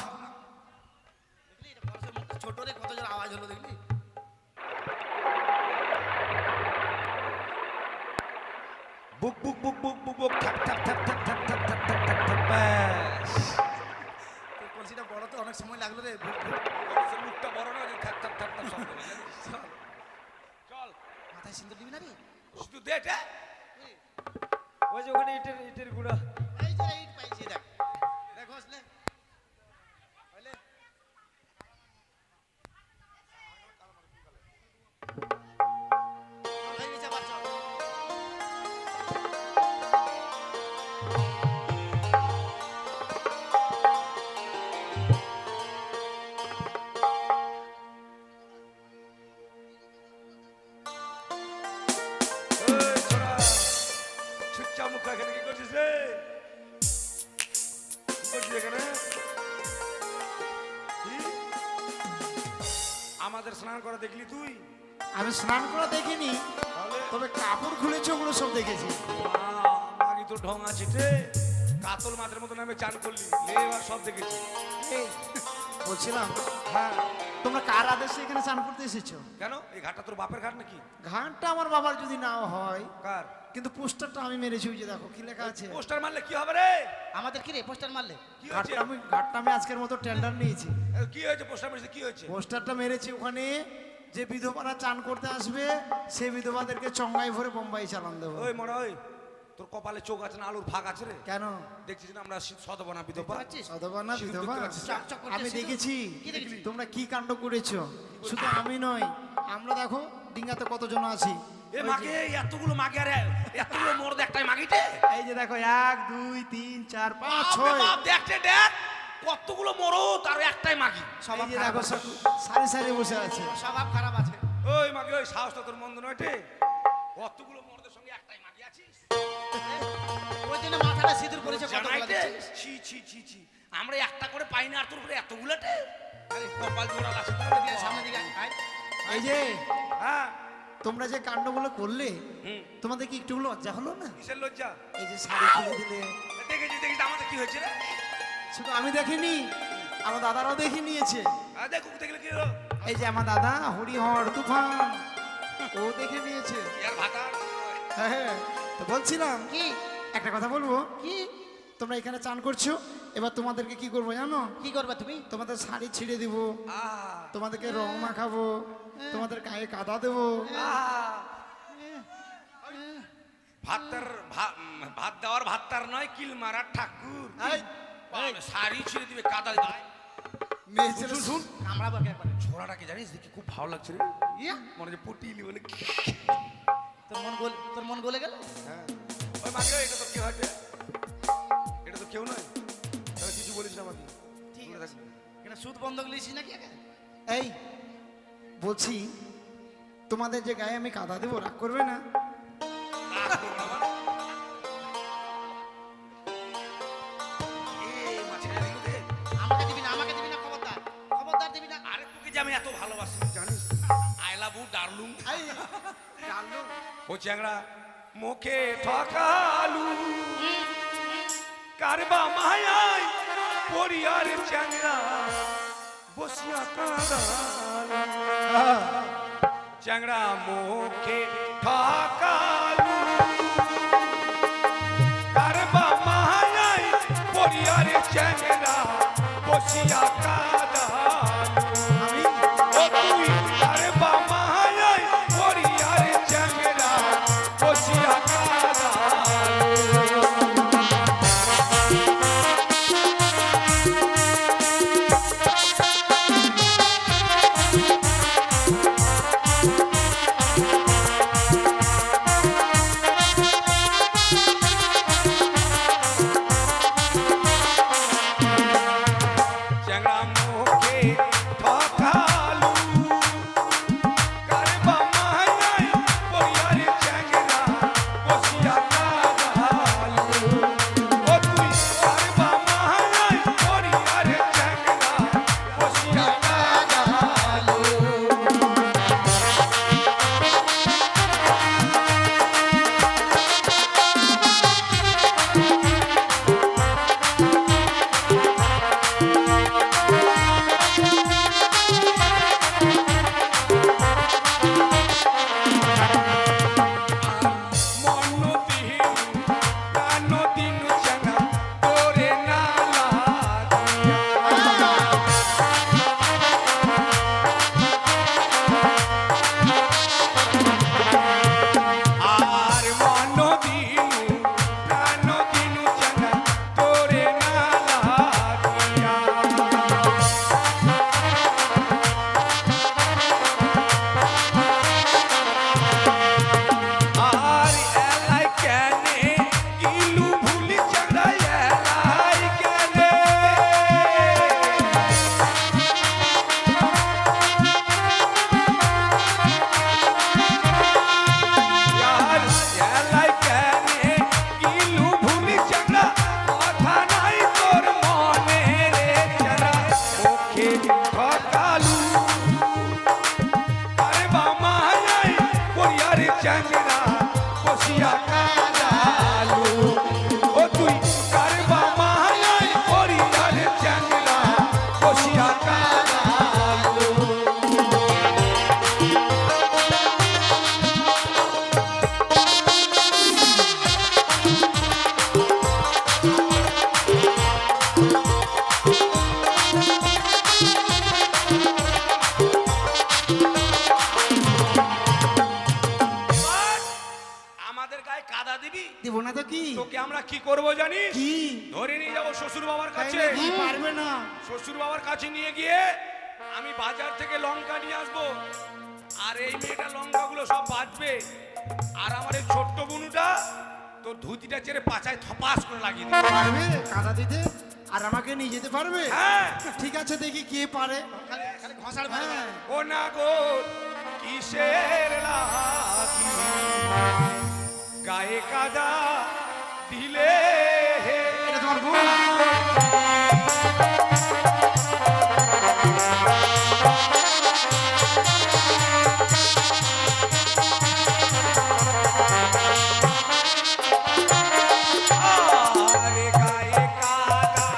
দেখলি এটা কলসের মুখটা ছোট রে কত জোর আওয়াজ হলো দেখলি। বুক বুক বুক বুক বুক বুক ঠাপ ঠাপ ঠাপ ঠাপ ঠাপ ঠাপ ঠাপ ঠাপ ঠাপ ঠাপ ব্যাস তোর কলসিটা বড় তো অনেক সময় লাগলো রে। কলসের মুখটা বড় না যে ঠাপ ঠাপ ঠাপ ঠাপ শব্দ হবে, জানিস? চল মাথায় সিঁদুর দিবি না রে? শুধু দে এটা ওই যে ওখানে ইটের গুঁড়া। এই যে ইট পাইছি দেখ দেখ হসলে হইলে হয়ে গেছে আবার চল। এই ছোড়া ছুচ্চা মুখা এখানে কি করছিস রে কি করছিস এখানে কি? আমাদের স্নান করা দেখলি তুই আমি স্নান করা দেখিনি, তাহলে তবে কাপড় খুলেছে ওগুলো সব দেখেছি। মাগি তো ঢং আছে রে কাতল মাছের মতো নামে চান করলি লে এবার সব দেখেছি এই বলছিলাম, হ্যাঁ তোমরা কার আদেশে এখানে স্নান করতে এসেছো? কেন এই ঘাটটা তোর বাপের ঘাট নাকি ঘাটটা আমার বাবার যদি নাও হয়, কার কিন্তু পোস্টারটা আমি মেরেছি, ওই যে দেখো কি লেখা আছে। পোস্টার মারলে কি হবে রে আমাদের কি রে পোস্টার মারলে? কি হয়েছে ঘাটটা আমি আজকের মতো টেন্ডার নিয়েছি। কি হয়েছে পোস্টার মারছে কি হয়েছে পোস্টারটা মেরেছি ওখানে, যে বিধবারা চান করতে আসবে সেই বিধবাদেরকে চঙ্গাই ভরে বোম্বাই চালান দেবো। ওই মরা ওই তোর কপালে চোখ আছে না আলুর ভাগ আছে রে কেন? দেখছিস না আমরা সদবনা বিধবা অথবা না সিঁদুর বিধবা? দেখতে পাচ্ছিস? চকচক করছে আমি সিঁদুর। দেখেছি কি দেখেছিস? তোমরা কি কাণ্ড করেছো। শুধু আমি নয়, আমরা দেখো ডিঙ্গাতে কতজন আছি। এ মাগে এতগুলো মাগে আরে এতগুলো মরদ একটাই মাগিতে এই যে দেখো 1 2 3 4 5 বাপ রে 6। বাপ দেখতে দেখ কতগুলো মরদ আর একটাই মাগি এই যে দেখো সব সারি সারি বসে আছে। স্বভাব খারাপ আছে। ওই মাগে ওই সাহসটা তোর মন্দ নয় রে কতগুলো মরদের সঙ্গে একটাই মাগি আছিস ওই জন্য মাথাটা সিঁদুর করেছে কত জানাই বলা রে দেখছিস? ছি ছি ছি ছি আমরা একটা করে পাই না আর তোর উপরে এতগুলোতে আরে কপাল জোড়া আছে তাহলে এদিকে সামনে দিকে আয়। এই যে হ্যাঁ তোমরা যে কাণ্ডগুলো করলে, হুম তোমাদের কি একটু লজ্জা হলো না? কিসের লজ্জা এই যে শাড়ি খুলে দিলে, দেখেছি দেখেছি আমাদের কি হয়েছে রে শুধু আমি দেখিনি, আমার দাদারাও দেখে নিয়েছে। দেখুক দেখলে কি হলো এই যে আমার দাদা হরিহর তুফান, ও দেখে নিয়েছে। ইয়ার ভাতা হ্যাঁ, তো বলছিলাম কি একটা কথা বলবো। কি তোমরা এখানে চান করছো, এবার তোমাদেরকে কি করবো জানো? কি করবে তুমি? তোমাদের শাড়ি ছিঁড়ে দিব, আহ তোমাদেরকে রং মাখাবো, তোমাদের গায়ে কাদা দেবো। ভাত দেওয়ার ভাতটার নয় কিল মারার ঠাকুর শাড়ি ছিঁড়ে দিবে কাদা গায়ে মেয়ে ছেলে শুন কামড়াবো একবার। ছোড়াটাকে জানিস দেখি খুব ভালো লাগছে রে ইয়া, মনে হচ্ছে পটিলি মানে তোর মন গলে গেল? হ্যাঁ ওই মাকে এটা তো কেউ হটবে এটা তো কেউ নয় তবে কিছু বলিস না আমাকে ঠিক আছে। এখানে সুদ বন্ধক লিছিস নাকি একে? এই বলছি, তোমাদের যে গায়ে আমি কাদা দেবো, রাগ করবে না? আমাকে দিবি না খবরদার, খবরদার দিবি না। আরে তোকে যে আমি এত ভালোবাসি জানিস আই লাভ ইউ ডার্লুং এই, জানলো? ও চ্যাংড়া মুখে ঠকালু কারবা মায়াই পরিয়ার চ্যাংড়া বসিয়া কাঁদালু চ্যাংড়া মুখে ঠকালু কারবা মায়াই পরিয়ার চ্যাংড়া বসিয়া কাঁদালু ও তুই কারবা মায়াই পরিয়ার চ্যাংড়া বসিয়া কাঁদালু চ্যাংড়া মুখ তো কি তোকে আমরা কি করব জানিস? কি ধরে নিয়ে যাবো শ্বশুর বাবার তাই কাছে। নাকি? পারবে না। শ্বশুর বাবার কাছে নিয়ে গিয়ে আমি বাজার থেকে লঙ্কা নিয়ে আসবো, আর এই মেয়েটা লঙ্কাগুলো সব বাজবে, আর আমার এই ছোট্ট বুনুটা তোর ধুতিটা ছেড়ে পাছায় থপাস করে লাগিয়ে দিবে। পারবে কাদা দিতে আর আমাকে নিয়ে যেতে পারবে? হ্যাঁ। ঠিক আছে, দেখি কে পারে। হ্যাঁ। ও না গো কিসের লাগি গায়ে কাদা দিলে, এটা তোমার বউ? আরে গায়ে কাদা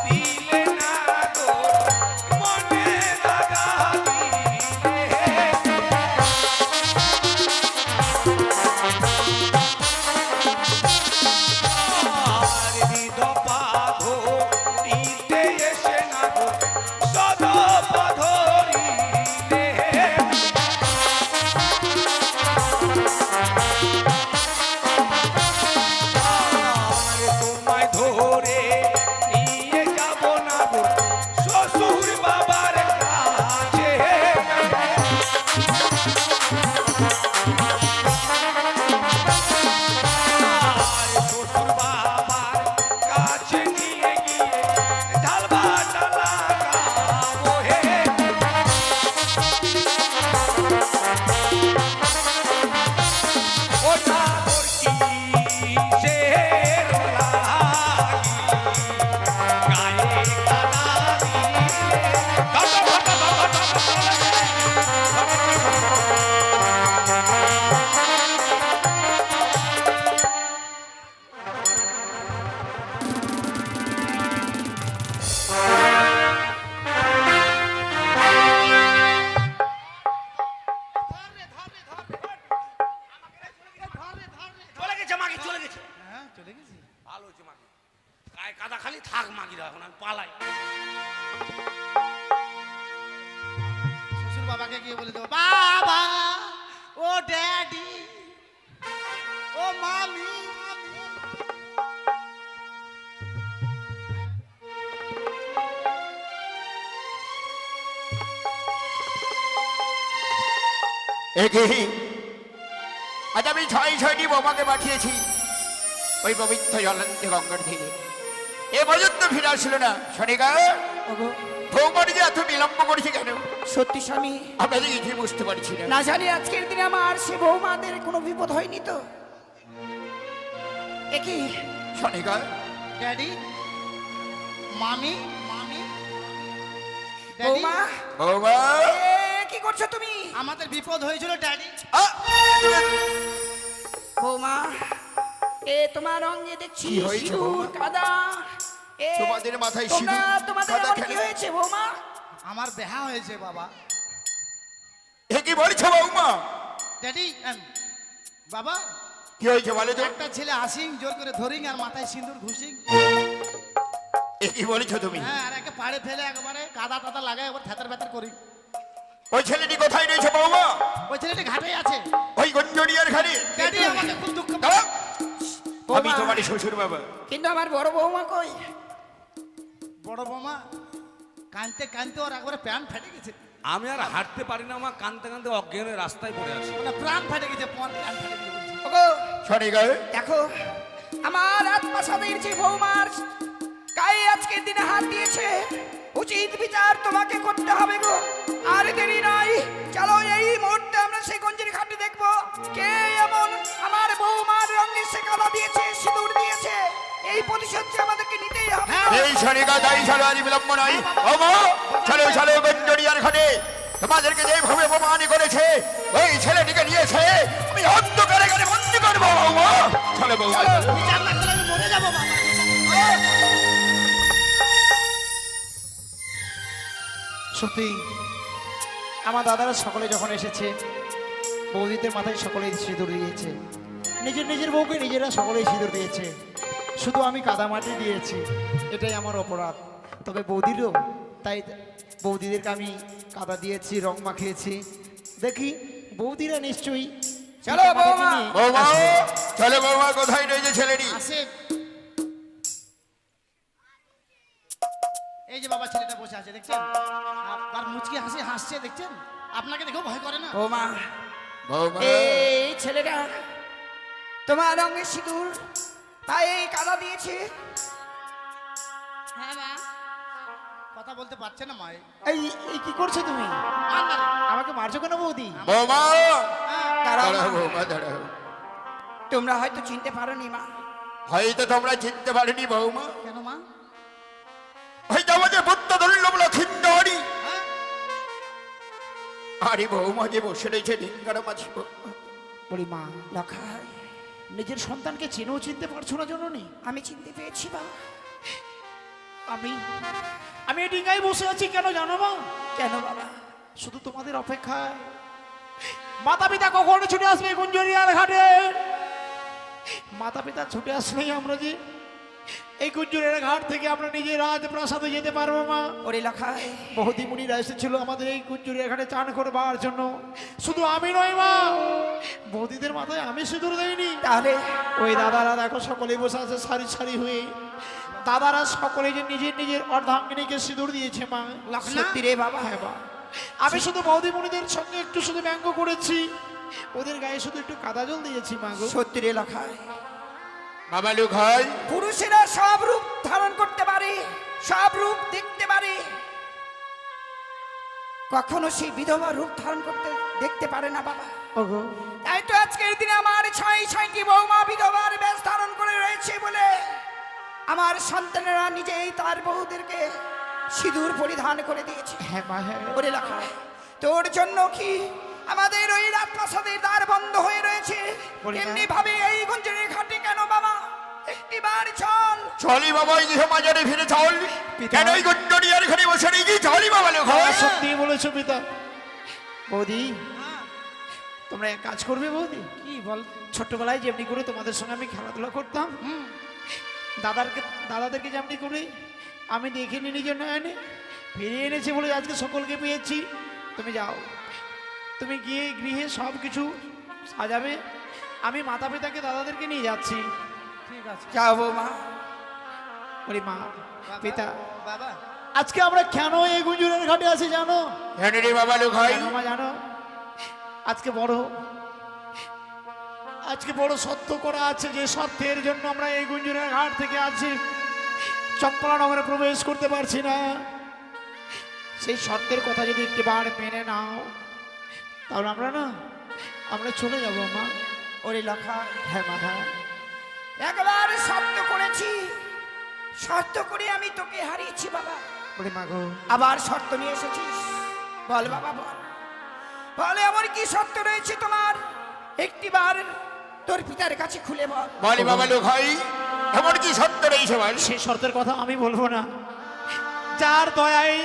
দিলে না গো মনে লাগা দিলে। আর বিধবা ধরিতে এসে না গো সদবা ধরিলে। আর তোমায় ধরে নিয়ে যাব না গো শ্বশুর বাবার কাছে। আর শ্বশুর বাবার কাছে নিয়ে গিয়ে ঢালবাটা লাগাবো হে। ও সাগর কিসের লাগি গায়ে কাদা দিলে। ঘটা ঘটা ঘটা চলে গেছে মাগি, চলে গেছে। হ্যাঁ, চলে গেছি। ভালো হয়েছে মাগি, গায়ে কাদা খালি থাক মাগিরা, এখন আমি পালাই। শ্বশুর বাবাকে গিয়ে বলে দেবো, বাবা ও ড্যাডি ও মামি। একে আজ আমি ছয়টি বোমাকে পাঠিয়েছি ওই পবিত্র জলন্ত গঙ্গার তীরে। এ পর্যন্ত ফিরে আসলো না। শনিকা ভৌমার যে এত বিলম্ব করেছে কেন সত্যি স্বামী, আপনাদের কিছুই বুঝতে পারছি না। না জানি আজকের দিনে আমার সে বৌমাদের কোনো বিপদ হয়নি তো? একই শনিকা ড্যাডি মামি মামি ড্যাডি বৌমা, বৌমা এ, কি করছো তুমি? আমাদের বিপদ হয়েছিল ড্যাডি। আ! বৌমা, এ তোমার অঙ্গে দেখছি কি হয়েছে সিঁদুর বৌমা? কাদা। এ, তোমাদের মাথায় তোমরা সিঁদুর তোমাদের কাদা এমন কি কেন? হয়েছে বৌমা? আমার বেহা হয়েছে বাবা। এ কি বলছো বৌমা? ড্যাডি বাবা, কি হয়েছে বলে তো? একটা ছেলে আসিং জোর করে ধরিং আর মাথায় সিঁদুর ঘুষিং। এ কি বলছো তুমি? হ্যাঁ, আর একে পাড়ে ফেলে একেবারে কাদা টাদা লাগায় একবার থেতার বেতার করি। ওই ছেলেটি কোথায় রয়েছে বৌমা? ওই ছেলেটি ঘাটে আছে। ওই গঞ্জরিয়ার ঘাড়ে? ড্যাডি আমাকে খুব দুঃখ দাঁড়াও। আমি বৌমা। তোমার শ্বশুর বাবা। কিন্তু আমার বড় বৌমা কই? বড় বৌমা কানতে কানতে ওর একবারে প্যান ফেটে গেছে। আমি আর হাঁটতে পারি না, আমার কানতে কানতে অজ্ঞান হয়ে রাস্তায় পড়ে আছি। মানে প্রাণ ফেটে গেছে, প্যান ফেটে গেছে বলছি। ওগো, শনিকা দেখো আমার আত্মসাদের যে বৌমার গায়ে আজকের দিনে হাত দিয়েছে, উচিত বিচার তোমাকে করতে হবে গো। আর দেরি নাই, চলো এই মুহূর্তে আমরা সেই গঞ্জের ঘাটে দেখবো কে এমন আমার বৌমার রঙে সে কাদা দিয়েছে, সিঁদুর দিয়েছে। এই প্রতিশোধ যে আমাদেরকে নিতেই হবে। এই শনিকা তাই চলো, আর বিলম্ব নাই। বৌমা চলো চলো গঞ্জরিয়ার ঘাটে। তোমাদেরকে যেভাবে অপমান করেছে ওই ছেলেটিকে নিয়েছে আমি অন্ধকারে ঘরে বন্দি করবো। বৌমা চলো বৌমা চলো। বিচার না করলে আমি মরে যাবো বাবা। সত্যি আমার দাদারা সকলে যখন এসেছে, বৌদিদের মাথায় সকলেই সিঁদুর দিয়েছে, নিজের নিজের বউকে নিজেরা সকলেই সিঁদুর দিয়েছে, শুধু আমি কাদামাটি দিয়েছি। এটাই আমার অপরাধ। তবে বৌদিরও তাই, বৌদিদেরকে আমি কাদা দিয়েছি, রং মাখিয়েছি। দেখি বৌদিরা নিশ্চয়ই চলো বৌমা। বৌমা তাহলে বৌমা কোথায় রয়েছে ছেলেটি? আসে এই যে বাবা ছেলেটা বসে আছে দেখছেন, তার মুচকি হাসি হাসছে দেখছেন, আপনাকে দেখেও ভয় করে না। ও মা, বৌমা এই ছেলেটা তোমার রঙের সিঁদুর পায়ে কাদা দিয়েছে। হ্যাঁ মা। কথা বলতে পারছে না মায়ে। এই এই কি করছো তুমি? আমাকে মারছো কেন বৌদি? বৌমা দাঁড়াও দাঁড়াও মা। বৌমা দাঁড়াও। তোমরা হয়তো চিনতে পারোনি মা। হয়তো তোমরা চিনতে পারিনি বৌমা, কেন মা? হয়তো আমাদের বুদ্ধ দুর্লভ লক্ষিন্দরী। হ্যাঁ? আরে বৌমা যে বসে রয়েছে ডিঙ্গারা মাঝি বৌমা। বলি মা, লখাই, নিজের সন্তানকে চেনেও চিনতে পারছো না জননী? আমি চিনতে পেরেছি বাবা। আমি আমি এই ডিঙ্গায় বসে আছি কেন জানো মা? কেন বাবা? শুধু তোমাদের অপেক্ষায়। মাতা পিতা কখন ছুটে আসবে গুঞ্জরিয়ার ঘাটে? মাতা পিতা ছুটে আসলেই আমরা যে এই গুঞ্জরিয়ার ঘাট থেকে আমরা নিজে রাজপ্রাসাদে যেতে পারবো মা। ওরে লখাই, বহুদি মুনিরা এসেছিল আমাদের এই গুঞ্জরিয়ার ঘাটে চান করবার জন্য। শুধু আমি নই মা, বৌদিদের মাথায় আমি সিঁদুর দেইনি। তাহলে ওই দাদারা দেখো সকলেই বসে আছে সারি সারি হয়ে। দাদারা সকলে যে নিজের নিজের অর্ধাঙ্গিনীকে সিঁদুর দিয়েছে মা। সত্যি রে বাবা? হ্যাঁ মা। আমি শুধু বৌদি মুনিদের সঙ্গে একটু শুধু ব্যঙ্গ করেছি, ওদের গায়ে শুধু একটু কাদা জল দিয়েছি মা গো। সত্যি রে লখাই, বাবা লোক হয় পুরুষেরা সব রূপ ধারণ করতে পারে, সব রূপ দেখতে পারে, কখনো সেই বিধবা রূপ ধারণ করতে দেখতে পারে না বাবা। ওগো তাই তো আজকের দিনে আমার ছয়টি বৌমা বিধবার বেশ ধারণ করে রয়েছে বলে আমার সন্তানেরা নিজেই তার বহুদেরকে সিঁদুর পরিধান করে দিয়েছে। হ্যাঁ মা হ্যাঁ। ওরে লখাই, তোর জন্য কি আমাদের ওই রাজপ্রাসাদের দ্বার বন্ধ হয়ে রয়েছে? বলি না। এমনি ভাবে এই গুঞ্জনের ঘাটে কেন বাবা? একটিবার চল। চলি বাবা এই গৃহ মাজারে ফিরে চল। পিতা। কেন এই গুঞ্জরিয়ার ঘরে বসে রয়েছি? চলি বাবা লোক হয়। সত্যি বলেছো পিতা। বৌদি তোমরা এক কাজ করবে বৌদি? কি বল? ছোট্টবেলায় যেমনি করে তোমাদের সঙ্গে আমি খেলাধুলা করতাম, দাদাদেরকে যেমনি করে আমি দেখিনি নিজের নয়নে, ফিরিয়ে এনেছি বলে আজকে সকলকে পেয়েছি। তুমি যাও, তুমি গিয়ে গৃহে সব কিছু সাজাবে, আমি মাতা পিতাকে দাদাদেরকে নিয়ে যাচ্ছি। ঠিক আছে যাও বৌমা। বলি মা পিতা, বাবা। আজকে আমরা কেন এই গুঞ্জুরের ঘাটে আছি জানো? কেন রে বাবা লোক হয়? কেন মা জানো? আজকে বড় সত্য করা আছে, যে সত্যের জন্য আমরা এই গুঞ্জুরের ঘাট থেকে আছি চম্পলা নগরে প্রবেশ করতে পারছি না। সেই সত্যের কথা যদি একটিবার মেনে নাও, তাহলে আমরা চলে যাব মা। ওরে লখাই, হ্যাঁ মা হ্যাঁ। একবার শর্ত করেছি, শর্ত করে আমি তোকে হারিয়েছি বাবা। বলি মা গো, আবার শর্ত নিয়ে এসেছিস, বল বাবা বল। বলে আমার কি শর্ত রয়েছে তোমার? একটিবার তোর পিতার কাছে খুলে বল। বলি বাবা লোক হয়, এমন কি সত্য রয়েছে বল? সেই শর্তের কথা আমি বলবো না। যার দয়ায়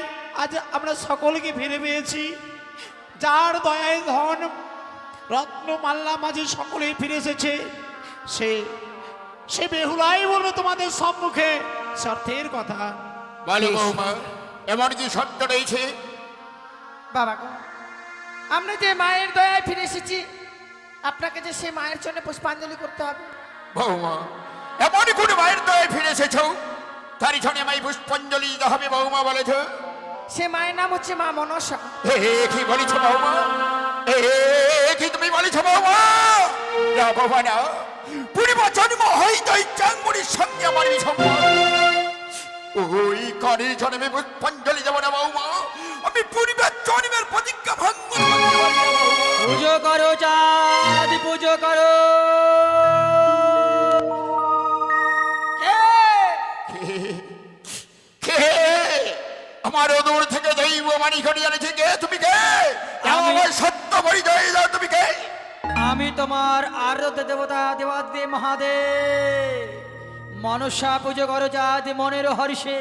আজ আমরা সকলকে ফিরে পেয়েছি, যার দয়ায় ধন রত্ন মাল্লা মাঝে সকলেই ফিরে এসেছে, সে বেহুলাই বলবে তোমাদের সম্মুখে শর্তের কথা। বলি বৌমা এমন কি সত্য রয়েছে? বাবা গো, আমরা যে মায়ের দয়ায় ফিরে এসেছি, আপনাকে যে সে মায়ের জন্য পুষ্পাঞ্জলি করতে হবে। বৌমা এমন কোন মায়ের দয়ে ফিরে এসেছ তারই জন্য আমায় পুষ্পাঞ্জলি দিতে হবে বৌমা বলেছ? সে মায়ের নাম হচ্ছে মা মনসা। কি বলেছ বৌমা? কি তুমি বলেছ বৌমা? না বাবা না, পূর্ব জন্ম হইতে চাঙ্গুরির সঙ্গে আমার সম্পর্ক। ওই কারণে জন্মে পুষ্পাঞ্জলি দেব না বৌমা। আমি পূর্বের জন্মের প্রতিজ্ঞা ভঙ্গ করতে পারি না বৌমা। পুজো করো চাঁদ, পুজো করো। কে আমার দূর থেকে দৈব মানি ঘটি আনেছে? কে তুমি? কে আমার সত্য পরিচয় দাও, তুমি কে? আমি তোমার আরাধ্য দেবতা দেবাদেব মহাদেব। মনসা পুজো করো চাঁদ মনের হর্ষে,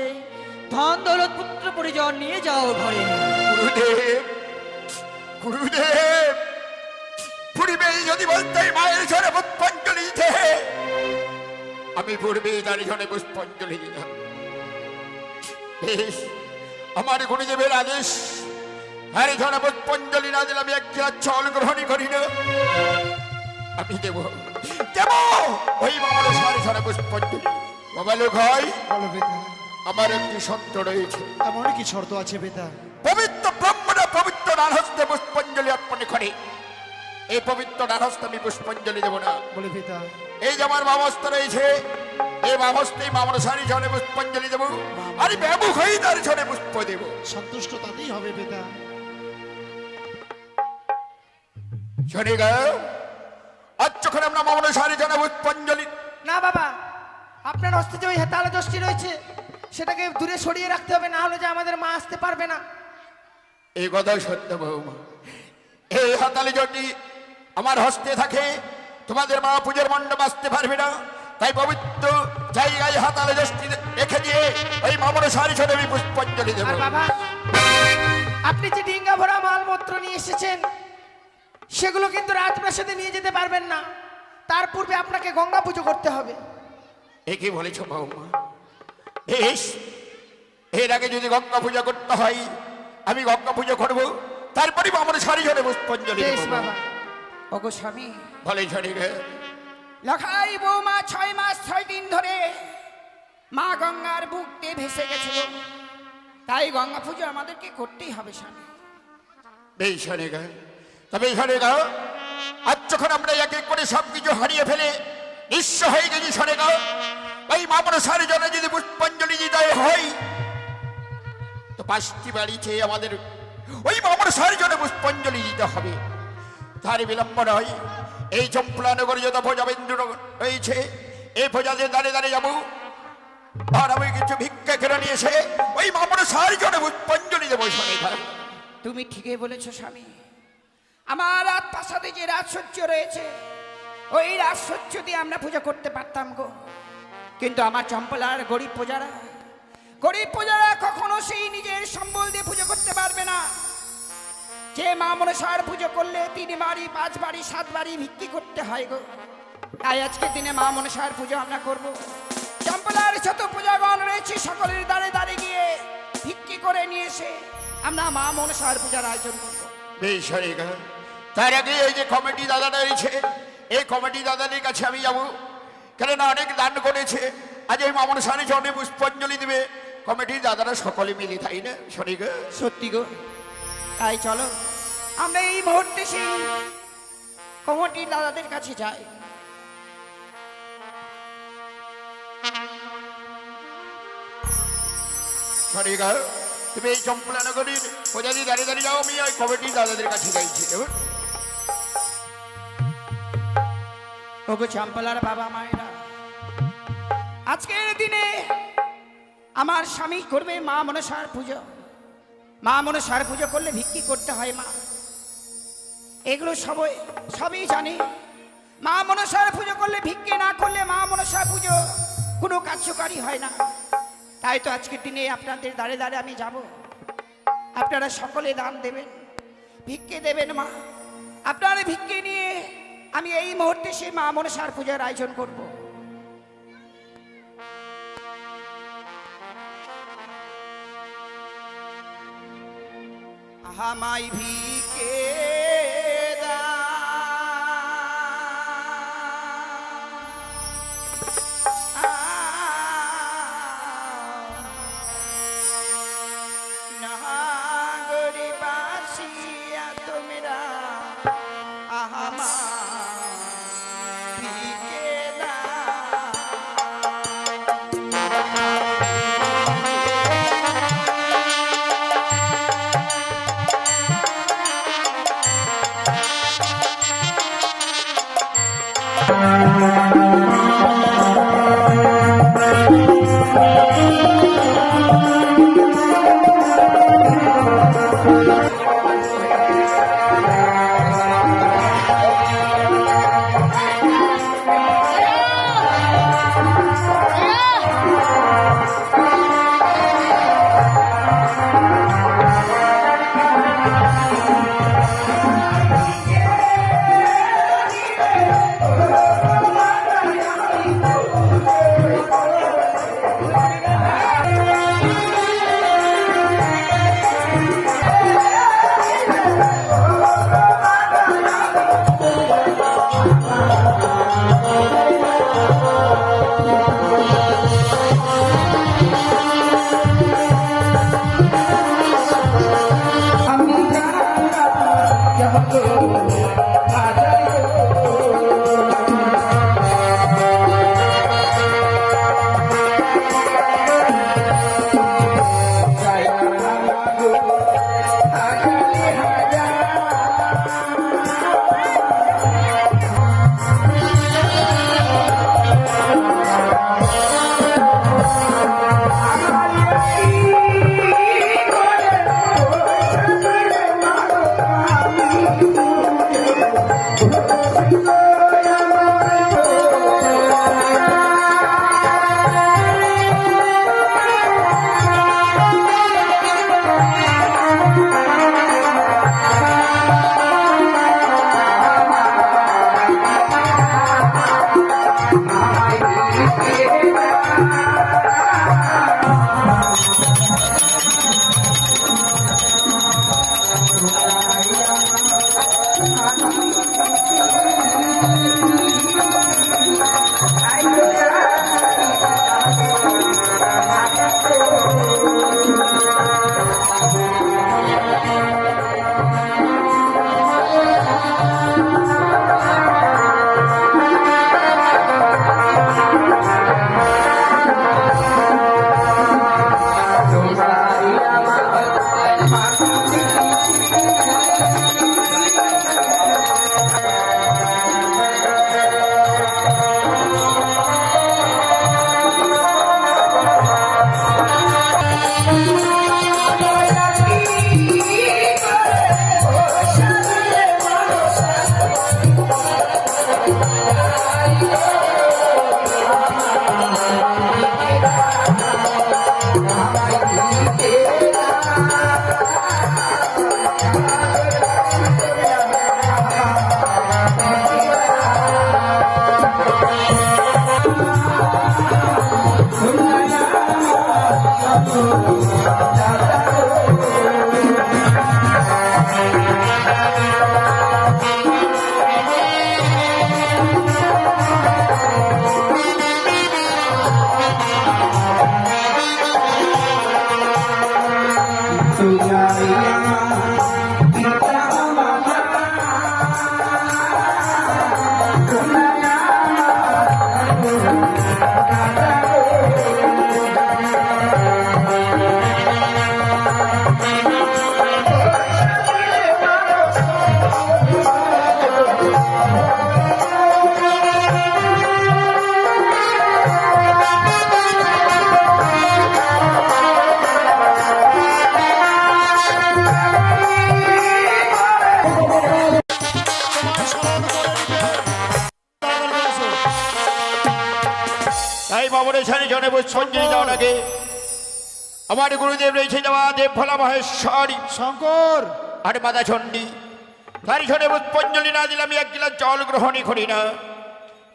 ধন দৌলত পুত্র পরিজন নিয়ে যাও ঘরে। গুরুদেব, গুরুদেব, পূর্বে যদি বলতে মায়ের ঝরে পুষ্পাঞ্জলি দিতে, আমি পূর্বে তার ঝরে পুষ্পাঞ্জলি দিতাম। বেশ, আমার গুরুদেবের আদেশ, আর ঝরে পুষ্পাঞ্জলি না দিলে আমি এক চল গ্রহণ করি না। আমি দেব দেব ওই মামার সারি সারা পুষ্পাঞ্জলি। বাবা লোক হয়, বলো পিতা, আমার একটি শর্ত রয়েছে। এমন কি শর্ত আছে পিতা? পবিত্র ব্রহ্মণা পবিত্র ডানহস্তে পুষ্পাঞ্জলি অর্পণ করে। এই পবিত্র ডানহস্তে আমি পুষ্পাঞ্জলি দেব না। বলে পিতা, এই যে আমার বামস্ত রয়েছে, এই বামস্তেই মামার সারি সারে পুষ্পাঞ্জলি দেব, আর ব্যাপক হয়ে তার সারে পুষ্প দেব। সন্তুষ্ট তাতেই হবে পিতা। শোনে গা, আজ যখন আমরা মামার সারি সারে পুষ্পাঞ্জলি। না বাবা, আপনার হস্তে যে ওই হেতালে দোষটি রয়েছে সেটাকে দূরে সরিয়ে রাখতে হবে, না হলে যে আমাদের মা আসতে পারবে না। এই কথা সত্য বৌমা। এই হাতালে যদি আমার হস্তে থাকে, তোমাদের মা পুজোর মণ্ডপ আসতে পারবে না। তাই পবিত্র জায়গায় হাতালে দোষটি রেখে দিয়ে ওই মামার সারি সারে আমি পুষ্পাঞ্জলি দেব। আর বাবা, আপনি যে ডিঙ্গা ভরা মালপত্র নিয়ে এসেছেন সেগুলো কিন্তু রাজপ্রাসাদে নিয়ে যেতে পারবেন না। তার পূর্বে আপনাকে গঙ্গা পুজো করতে হবে। একই বলেছ বৌমা। বেশ, এর আগে যদি গঙ্গা পূজা করতে হয় আমি গঙ্গা পুজো করব, তারপরে আমার সারি সারে পুষ্পাঞ্জলি বেশ দেব। বাবা। ওগো স্বামী, বলে শোনে গে, লখাই বৌমা 6 মাস 6 দিন ধরে মা গঙ্গার বুক দিয়ে ভেসে গেছে গো। তাই গঙ্গা পুজো আমাদেরকে করতেই হবে স্বামী। বেশ শোনে গে, তবে শোনে গা, আজ যখন আমরা এক এক করে সব কিছু হারিয়ে ফেলে নিঃস্ব হয়ে গেছি, শোনে গা, ওই মামার সারি জনে যদি পুষ্পাঞ্জলি দিতে হয় তো 5টি বাড়ি চেয়ে আমাদের ওই মামার সারি জনে পুষ্পাঞ্জলি দিতে হবে। তার বিলম্ব নয়। এই চম্পলানগর যত ভোজাবেন্দ্র রয়েছে, এই ভোজাদের দাঁড়ে দাঁড়ে যাবো, আর আমি কিছু ভিক্ষা কেড়ে নিয়ে এসে ওই মামার সারি জনে পুষ্পাঞ্জলি দেবো। শোনে গা, তুমি ঠিকই বলেছো স্বামী। আমার রাজপ্রাসাদে যে রাজসজ্জ রয়েছে ওই রাজসজ্জ দিয়ে আমরা পূজা করতে পারতাম গো, কিন্তু আমার চম্পলার গরিব প্রজারা কখনো সেই নিজের সম্বল দিয়ে পুজো করতে পারবে না। যে মা মনসার পুজো করলে 3 বাড়ি 5 বাড়ি 7 বাড়ি ভিক্ষি করতে হয় গো। তাই আজকের দিনে মা মনসার পুজো আমরা করব। চম্পলার যত পূজাগণ রয়েছে সকলের দ্বারে দ্বারে গিয়ে ভিক্ষি করে নিয়ে এসে আমরা মা মনসার পূজার আয়োজন করব। বেশ হয়ে গেল। তার আগে এই যে কমিটি দাদাটা রয়েছে, এই কমিটি দাদাদের কাছে আমি যাবো, কেননা অনেক দান করেছে। আজ এই মামন সারি জনে পুষ্পাঞ্জলি দেবে কমিটির দাদারা সকলে মিলে, তাই না শোনে গা? সত্যি গো। তাই চলো আমরা এই মুহূর্তে সেই কমিটির দাদাদের কাছে যাই। শোনে গা, তুমি এই চম্পলানগরীর প্রজাদি দাঁড়িয়ে দাঁড়িয়ে যাও, আমি ওই কমিটির দাদাদের কাছে যাইছি। কেমন? ওগো চম্পলার বাবা মায়েরা, আজকের দিনে আমার স্বামী করবে মা মনসার পুজো। মা মনসার পুজো করলে ভিক্ষি করতে হয় মা, এগুলো সবই জানি। মা মনসার পুজো করলে ভিক্ষি না করলে মা মনসার পুজো কোনো কার্যকারী হয় না। তাই তো আজকের দিনে আপনাদের দ্বারে দ্বারে আমি যাব। আপনারা সকলে দান দেবেন, ভিক্ষে দেবেন মা। আপনারা ভিক্ষে নিয়ে আমি এই মুহূর্তে সেই মা মনসার পূজার আয়োজন করব। আহামাই ভিক্ষে নাগরি বাসিয়া তোমরা আহামা তাই বাবরের সারি জনে পুষ্পাঞ্জলি দেওয়ার আগে আমার গুরুদেব রয়েছে দেওয়া দেব ভোলা মহেশ্বরী শঙ্কর আর মাতা চণ্ডী তারই সনে পুষ্পাঞ্জলি না দিলে আমি এক গিলাস জল গ্রহণই করি না।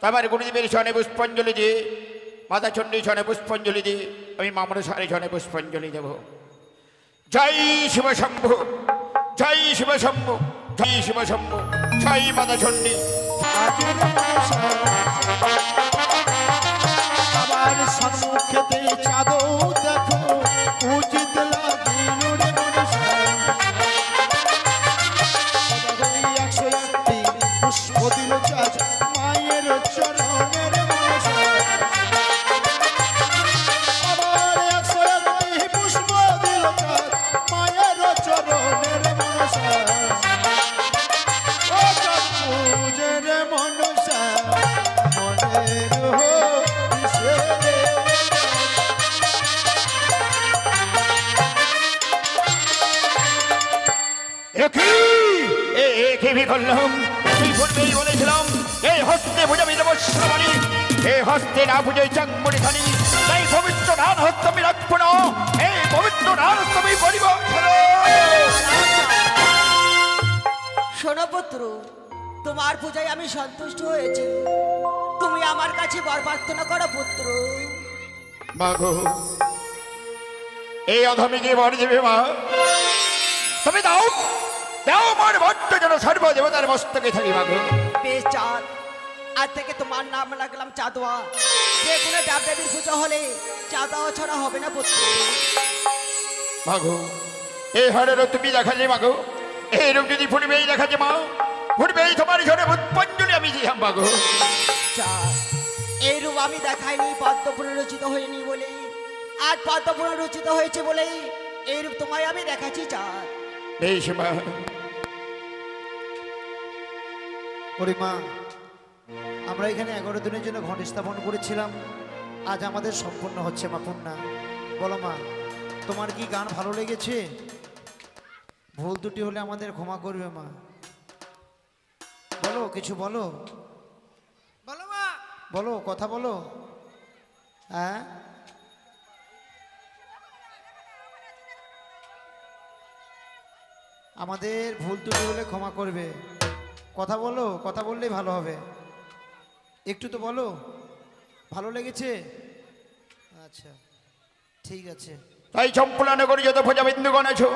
আমার গুরুদেবের সনে পুষ্পাঞ্জলি দিয়ে মাতা চণ্ডী সনে পুষ্পাঞ্জলি দিয়ে আমি মামর সারি সনে পুষ্পাঞ্জলি দেব। জয় শিব শম্ভু, জয় শিব শম্ভু, জয় শিব শম্ভু, জয় মাতা চণ্ডী। আমার সম্মুখেতে চাঁদও দেখো উচিত লাগিল রে মনসা। 101টি পুষ্প দিল চাঁদ মায়ের চরণের মনসা। আবার 101টি পুষ্প দিল চাঁদ মায়ের চরণের মনসা। ও চাঁদ পূজের মনসা মনের করলাম তুই পূর্বেই বলেছিলাম এই হস্তে বুঝাবি দেব শ্রাবণী, এই হস্তে না বুঝে চাঙ্গুড়ি খানি, তাই পবিত্র নাম হস্ত আমি রাখবো না, এই পবিত্র নাম হস্ত আমি বলিব। শোনো পুত্র, তোমার পূজায় আমি সন্তুষ্ট হয়েছি, তুমি আমার কাছে বর প্রার্থনা করো পুত্র। মাগো এই অধমীকে বর দেবে মা, তুমি দাও দাও আমার ভক্ত যেন সর্বদেবতার মস্তকে থাকি মাগো। বেশ চাঁদ, আজ থেকে তোমার নাম রাখলাম চাঁদোয়া। যে কোনো দেব দেবীর পুজো হলে চাঁদোয়া ছড়া হবে না পুত্র। মাগো এই হারেরও তুমি দেখা যায় মাগো, এই রূপ যদি ফুটবেই দেখা যায় মা, ফুটবেই তোমার ঝরে পুষ্পাঞ্জলি আমি দিলাম মাগো। চাঁদ, এই রূপ আমি দেখাইনি পদ্ম পুনরচিত হয়নি বলে, আজ পদ্ম পুনরচিত হয়েছে বলে এই রূপ তোমায় আমি দেখাচ্ছি চাঁদ। বেশ মা। ওরে মা, আমরা এখানে 11 দিনের জন্য ঘট স্থাপন করেছিলাম, আজ আমাদের সম্পূর্ণ হচ্ছে মা পূর্ণা। বলো মা, তোমার কি গান ভালো লেগেছে? ভুল ত্রুটি হলে আমাদের ক্ষমা করবে মা। বলো, কিছু বলো, বলো মা। বলো, কথা বলো। হ্যাঁ, আমাদের ভুল ত্রুটি হলে ক্ষমা করবে। কথা বলো, কথা বললেই ভালো হবে। একটু তো বলো, ভালো লেগেছে? আচ্ছা, ঠিক আছে। তাই সম্পূর্ণ করি যত প্রজা বিন্দুগণ আছো,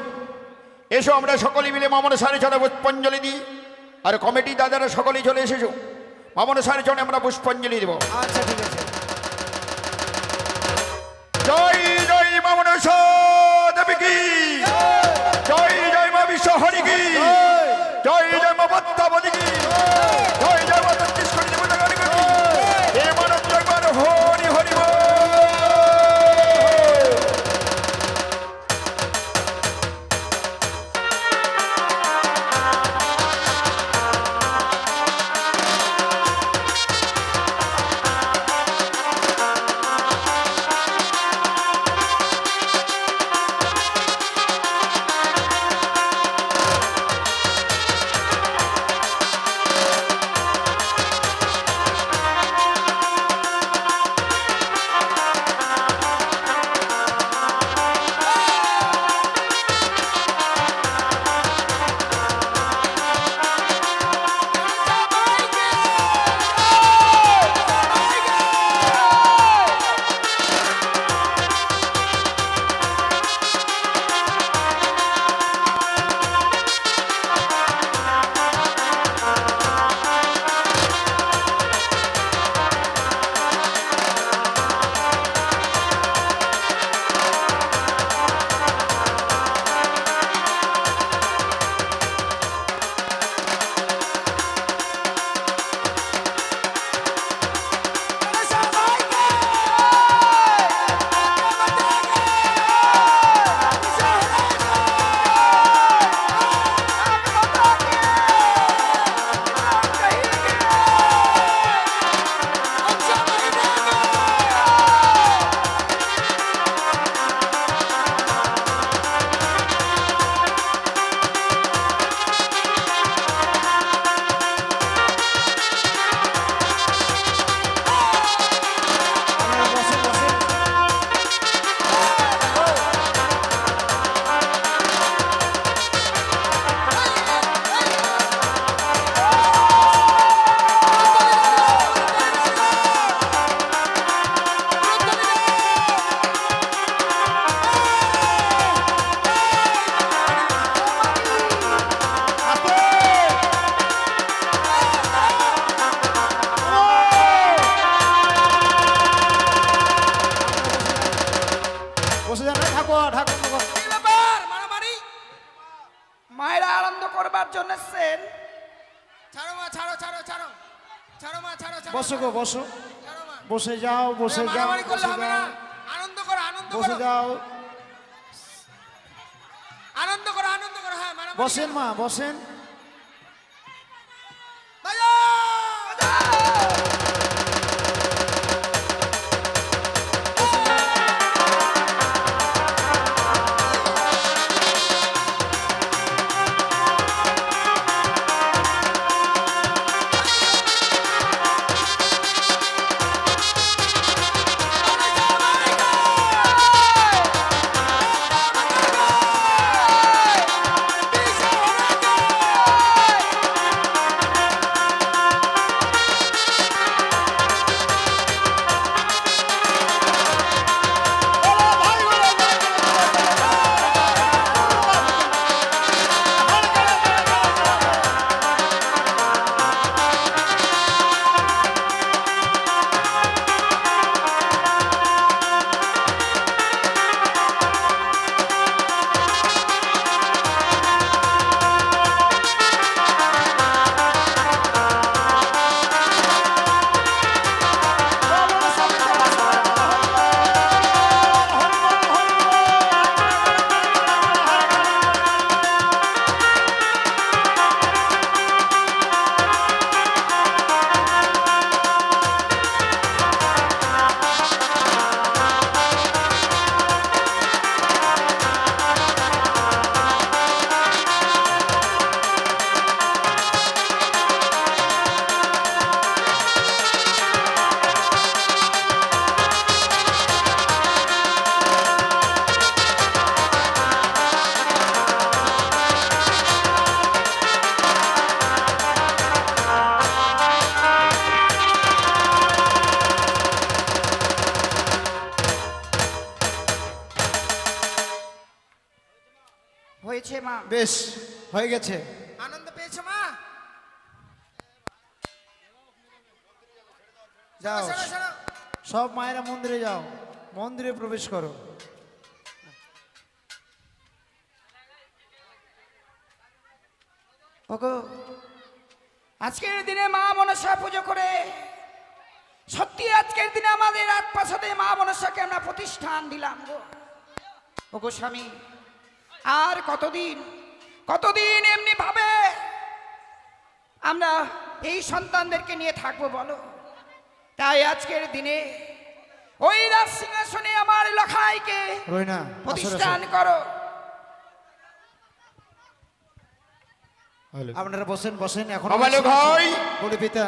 এসো আমরা সকলে মিলে মামর সারে ছড়া পুষ্পাঞ্জলি দিই। আর কমিটি দাদারা সকলেই চলে এসেছো। মা মনসার জন্য আমরা পুষ্পাঞ্জলি দেব। আচ্ছা ঠিক আছে। জয় জয় মা মনসা দেবী কি, জয় জয় মা বিশ্বহরি কি, জয় জয় মা পদ্মাবতী কি, জয় জয় মা তেত্রিশকোটি দেবতা গণ কি, হে মানব জয়বার হরি হরি বল। বসে যান, ঠাকুর ঠাকুর ঠাকুর। কি ব্যাপার মারামারি? মায়েরা আনন্দ করবার জন্য এসেছেন। ছাড়ো মা, ছাড়ো ছাড়ো ছাড়ো, ছাড়ো মা, ছাড়ো ছাড়ো, বসো গো বসো, ছাড়ো মা। বসে যাও বসে যাও মারামারি করলে বসে হবে না। যাও আনন্দ করো, আনন্দ বসে করো, যাও। আনন্দ করো, আনন্দ করো। হ্যাঁ মারামারি বসেন করো। মা বসেন। বাজাও! হয়েছে মা। বেশ হয়ে গেছে। আনন্দ পেয়েছো মা? যাও শোনো, শোনো। সব মায়েরা মন্দিরে যাও, মন্দিরে প্রবেশ করো। ওগো আজকের দিনে মা মনসা পুজো করে সত্যি আজকের দিনে আমাদের রাজপ্রাসাদে মা মনসাকে আমরা প্রতিষ্ঠান দিলাম গো। ওগো স্বামী, আর কতদিন এমনি ভাবে আমরা এই সন্তানদেরকে নিয়ে থাকবো বলো? তাই আজকের দিনে ওই রাজ সিংহাসনে আমার লখাইকে রইনা প্রতিষ্ঠান করো। আপনারা বসেন বসেন। এখন বাবালো ভাই, বলি পিতা,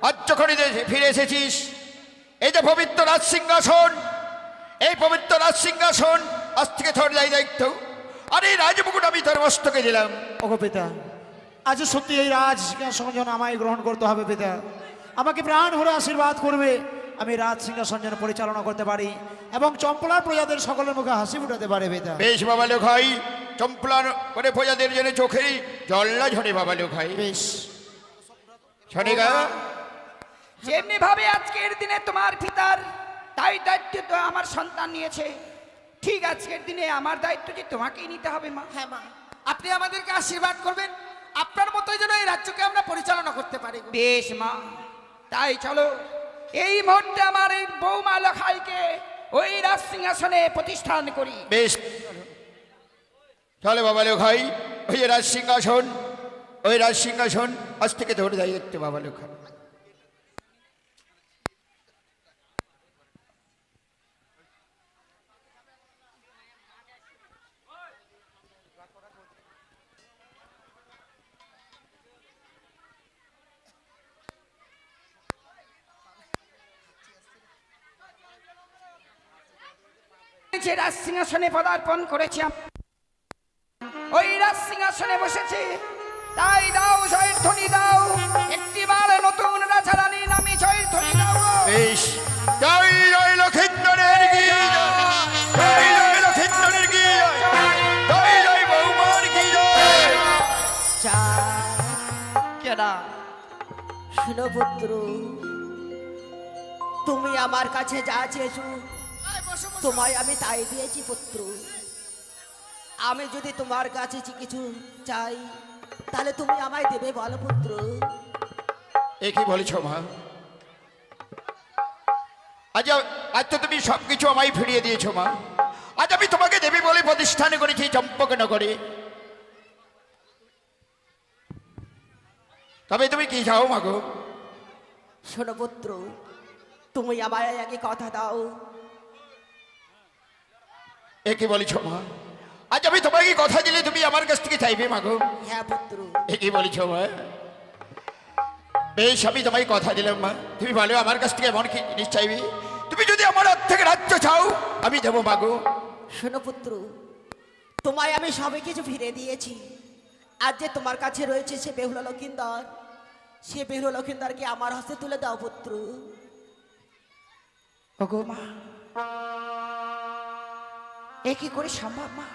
আজ যখন ফিরে এসেছিস, এই যে পবিত্র রাজ সিংহাসন, এই পবিত্র রাজ সিংহাসন আজ থেকে তোর দায়িত্ব, আর এই রাজমুকুট আমি তোর মস্তকে দিলাম। ওগো পিতা, আজ সত্যি এই রাজ সিংহাসন যেন আমায় গ্রহণ করতে হবে পিতা। আমাকে প্রাণ ভরে আশীর্বাদ করবে, আমি রাজ সিংহাসন যেন পরিচালনা করতে পারি এবং চম্পলার প্রজাদের সকলের মুখে হাসি ফুটাতে পারে পিতা। বেশ বাবালো ভাই, চম্পলার করে প্রজাদের জন্য চোখেরই জল না ঝরে বাবালো ভাই। বেশ শোনে গা, যেমনি ভাবে আজকের দিনে তোমার পিতার দায়িত্ব তো আমার সন্তান নিয়েছে, ঠিক আজকের দিনে আমার দায়িত্ব যে তোমাকেই নিতে হবে মা। হ্যাঁ মা, আপনি আমাদেরকে আশীর্বাদ করবেন, আপনার মতোই যেন এই রাজ্যকে আমরা পরিচালনা করতে পারি গো। বেশ মা, তাই চলো এই মুহূর্তে আমার এই বৌমা লখাইকে ওই রাজ সিংহাসনে প্রতিষ্ঠান করি। বেশ তাহলে বাবালো ভাই, ওই যে রাজ সিংহাসন, ওই রাজ সিংহাসন আজ থেকে তোর দায়িত্ব বাবালো ভাই। যে রাজ সিংহাসনে পদার্পণ করেছি, ওই রাজ সিংহাসনে বসেছি, তাই দাও জয়ের ধ্বনি দাও, একটিবার নতুন রাজা রানীর নামে জয়ের ধ্বনি দাও। বেশ, জয় জয় লক্ষিন্দরের কি জয়, জয় লক্ষিন্দরের কি জয়, জয় জয় বৌমার কি জয়। কেনা শুনো পুত্র, তুমি আমার কাছে যা চেয়েছো তোমায় আমি তাই দিয়েছি পুত্র। আমি যদি তোমার কাছে কিছু চাই তাহলে তুমি আমায় দেবে বলো পুত্র? এ কি বলেছ মা? আজ আজ তো তুমি সবকিছু আমায় ফিরিয়ে দিয়েছো মা। আজ আমি তোমাকে দেবী বলে প্রতিষ্ঠান করেছি চম্পকনগরে। তবে তুমি কি চাও মা গো? শোনো পুত্র, তুমি আমায় আগে কথা দাও। এ কি বলেছ মা? আজ আমি তোমাকে কথা দিলে তুমি আমার কাছ থেকে চাইবে মা গো? হ্যাঁ পুত্র। এ কি বলেছ মা? বেশ, আমি তোমায় কথা দিলাম মা। তুমি বলো আমার কাছ থেকে এমন কি জিনিস চাইবে? তুমি যদি আমার হাত থেকে রাজ্য চাও আমি দেবো মা গো। শোনো পুত্র, তোমায় আমি সবে কিছু ফিরে দিয়েছি। আজ যে তোমার কাছে রয়েছে সে বেহুলা লক্ষিন্দর, সে বেহুলা লক্ষিন্দরকে আমার হস্তে তুলে দাও পুত্র। ওগো মা, এ কি করে সম্ভব মা?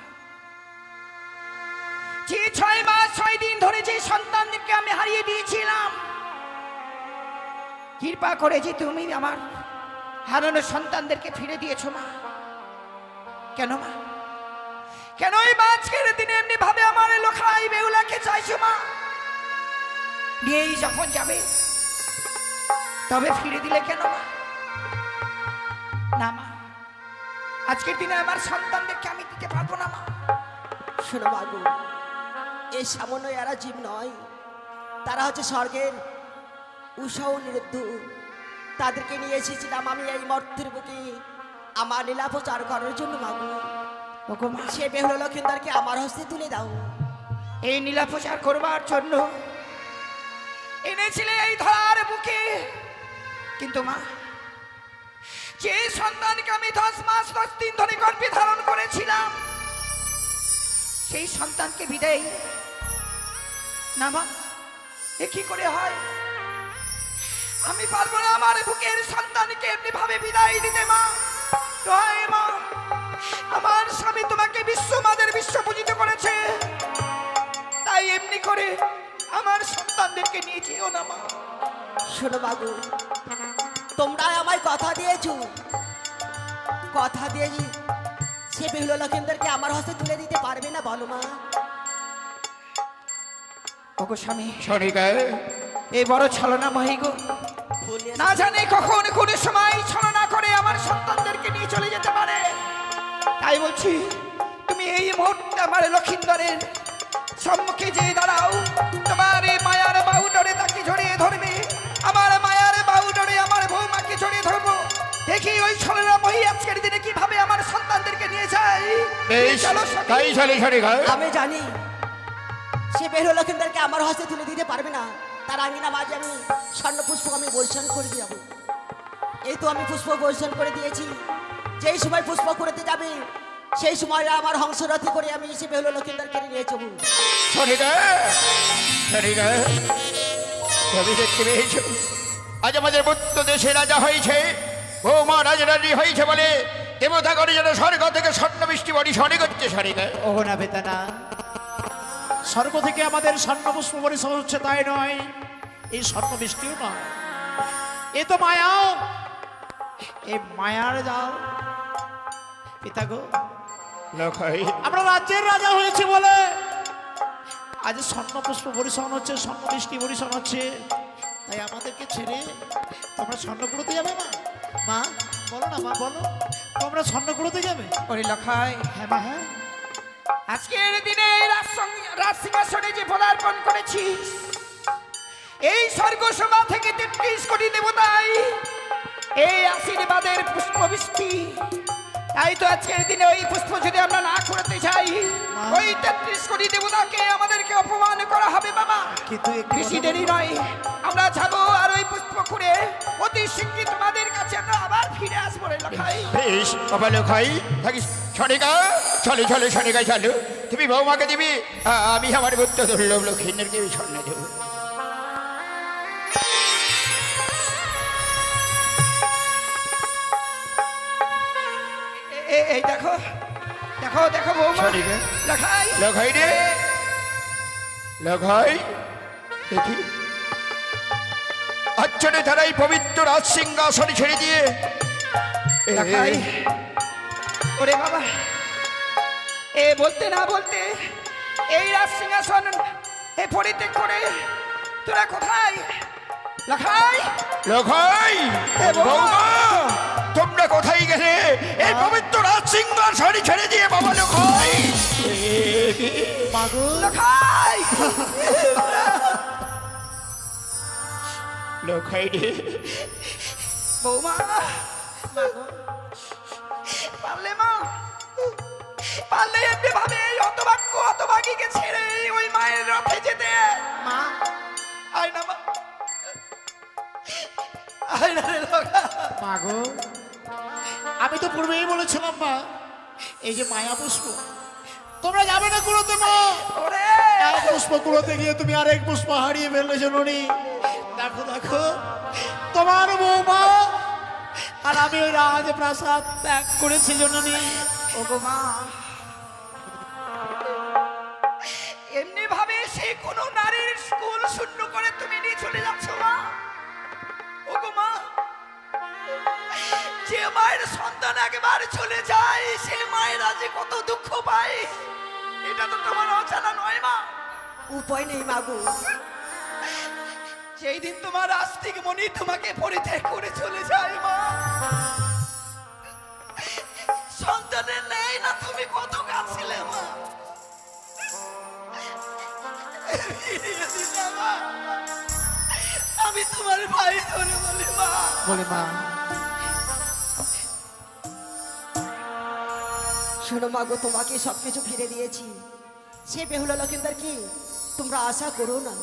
যে 6 মাস 6 দিন ধরে যে সন্তানদেরকে আমি হারিয়ে দিয়েছিলাম, কৃপা করে যে তুমি আমার হারানো সন্তানদেরকে ফিরে দিয়েছো মা। কেন মা? কেন এই আজকের দিনে এমনি ভাবে আমার লখাই বেহুলাকে চাইছো মা? নিয়েই যখন যাবে তবে ফিরে দিলে কেন মা? না মা, আজকের দিনে আমার সন্তানদেরকে আমি দিতে পারবো না মা। শোনো মাগো, এই সামান্য এরা জীব নয়, তারা হচ্ছে স্বর্গের উষা ও নিরুদ্ধ। তাদেরকে নিয়ে এসেছিলাম আমি এই মর্তের বুকে আমার লীলা প্রচার করার জন্য মাগো। ওগো মা, সে বেহুলা লক্ষিন্দরকে আমার হস্তে তুলে দাও। এই নীলা প্রচার করবার জন্য এনেছিলে এই ধরার বুকে, কিন্তু মা, যে সন্তানকে আমি 10 মাস 10 দিন ধরে গর্ভে ধারণ করেছিলাম, সেই সন্তানকে বিদায় না মা, এ কি করে হয়? আমি পারবো না আমার বুকের সন্তানকে এমনি ভাবে বিদায় দিতে মা। দোহাই মা, আমার স্বামী তোমাকে বিশ্বমাদের বিশ্ব পূজিত করেছে, তাই এমনি করে আমার সন্তানদেরকে নিয়ে যেও না মা। শোনো মাগো, তোমরা আমায় কথা দিয়েছো, কথা দিয়ে সে বেহুলা লক্ষিন্দরকে আমার হস্তে তুলে দিতে পারবে না বলো মা? ওগো স্বামী, সনিকা এই বড় ছলনা মহি গো, ভুলে না জানি কখন কোন সময় ছলনা করে আমার সন্তানদেরকে নিয়ে চলে যেতে পারে। তাই বলছি, তুমি এই মুহূর্তে আমার লক্ষিন্দরের সম্মুখে যে দাঁড়াও, তোমার এই মায়ার বাহুডরে তাকে জড়িয়ে ধরবে, আমার মায়ার বাহুডরে আমার বৌমাকে জড়িয়ে ধরবো। দেখি ওই ছলনা মহি আজকের দিনে কিভাবে আমার সন্তানদেরকে নিয়ে যায়। বেশ, চলো সখী। তাই চলে সনিকা। আমি জানি সে বেহুলা লক্ষিন্দরকে আমার হস্তে তুলে দিতে পারবে না। তার আঙিনা মাঝে আমি স্বর্ণ পুষ্প আমি বর্ষণ করে যাব। এই তো আমি পুষ্প বর্ষণ করে দিয়েছি, যেই সময় পুষ্প করতে যাবে সেই সময় আমার হংসরথে করে আমি সে বেহুলা লক্ষিন্দরকে নিয়ে যাবো। সনিকা, সনিকা, তুমি দেখতে পেয়েছো আজ আমাদের মধ্য দেশে রাজা হয়েছে, বৌমা রাজরানী হয়েছে বলে দেবতা করে যেন স্বর্গ থেকে স্বর্ণ বৃষ্টি বর্ষণ করছে। সনিকা ও না বেতানা, স্বর্গ থেকে আমাদের স্বর্ণ পুষ্প বর্ষণ হচ্ছে তাই নয়, এই স্বর্ণ বৃষ্টিও নয়, এ তো মায়া, এই মায়ার জাল। পিতা গো, লখাই আমরা রাজ্যের রাজা হয়েছে বলে আজ স্বর্ণ পুষ্প বর্ষণ হচ্ছে, স্বর্ণ বৃষ্টি বর্ষণ হচ্ছে, তাই আমাদেরকে ছেড়ে তোমরা স্বর্ণ কুড়োতে যাবে না? মা বলো না, মা বলো, তোমরা স্বর্ণ কুড়োতে যাবে? ওরে লখাই, হ্যাঁ মা, হ্যাঁ। আজকের দিনে রাজসিংহাসনে যে পদার্পণ করেছিস, এই স্বর্গসভা থেকে ৩৩ কোটি দেবতাই এই আশীর্বাদের পুষ্পবৃষ্টি। তাই তো আজকের দিনে ওই পুষ্প যদি আমরা না করতে চাই, ওই ৩৩ কোটি দেবতাকে আমাদেরকে অপমান করা হবে বাবা। কিন্তু একটু বেশি দেরি নয়, আমরা যাবো আর ওই পুষ্প খুঁড়ে অতি শীঘ্রই তোমাদের কাছে আমরা আবার ফিরে আসবো রে লখাই। বেশ বাবা লখাই থাকিস। সনিকা চলে চলে, সনিকা চলো, তুমি বৌমাকে দিবি, আমি আমার মধ্য দুর্লভ লক্ষ্মীদেরকে স্বর্ণ দেবো। এই দেখো দেখো দেখো বৌমা, সনিকা, লখাই লখাই রে, লখাই দেখি আচ্ছনে ধারাই পবিত্র রাজ সিংহাসন ছেড়ে দিয়ে লখাই, ওরে বাবা, এ বলতে না বলতে এই রাজ সিংহাসন এ পরিত্যাগ করে তোরা কোথায়? লখাই, লখাই, এ বৌমা! বৌমা তোমরা কোথায় গেলে? এই পবিত্র রাজ সিংহাসন ছেড়ে দিয়ে বাবা লখাই। মাগো, লখাই, লখাই রে, বৌমা, পারলে মা, পারলে এমনি ভাবে এই হতভাগীকে ছেড়ে ওই মায়ের রথে যেতে। মা, আয় না মা, আয় না রে লখাই। মাগো, আমি তো পূর্বেই বলেছিলাম মা, এই যে মায়া পুষ্প তোমরা যাবে না কুড়োতে মা। ওরে এক পুষ্প কুড়োতে গিয়ে তুমি আরেক পুষ্প হারিয়ে ফেললে জননী। দেখো দেখো, তোমার বৌমা আর আমি ওই রাজপ্রাসাদ ত্যাগ করেছি জননী। ওগো মা, এমনি ভাবে সে কোনো নারীর স্কুল শূন্য করে তুমি নিয়ে চলে যাচ্ছ মা? ওগো মা, যে মায়ের সন্তান একবার চলে যায় সে মায়েরা যে কত দুঃখ পায় এটা তো তোমার অজানা নয় মা। উপায় নেই মাগো, সেই দিন তোমার আস্তিক মনি তোমাকে পরিত্যাগ করে চলে যায় মা, সন্তানের নেই না তুমি কত কাঁদছিলে মা। ফিরিয়ে দিলে মা, আমি তোমার ভাই ধরে বলি মা। বলে মা, শোনো মাগো, তোমাকে সবকিছু ফিরে দিয়েছি, সে বেহুলা লক্ষিন্দর কি তোমরা আশা করো না।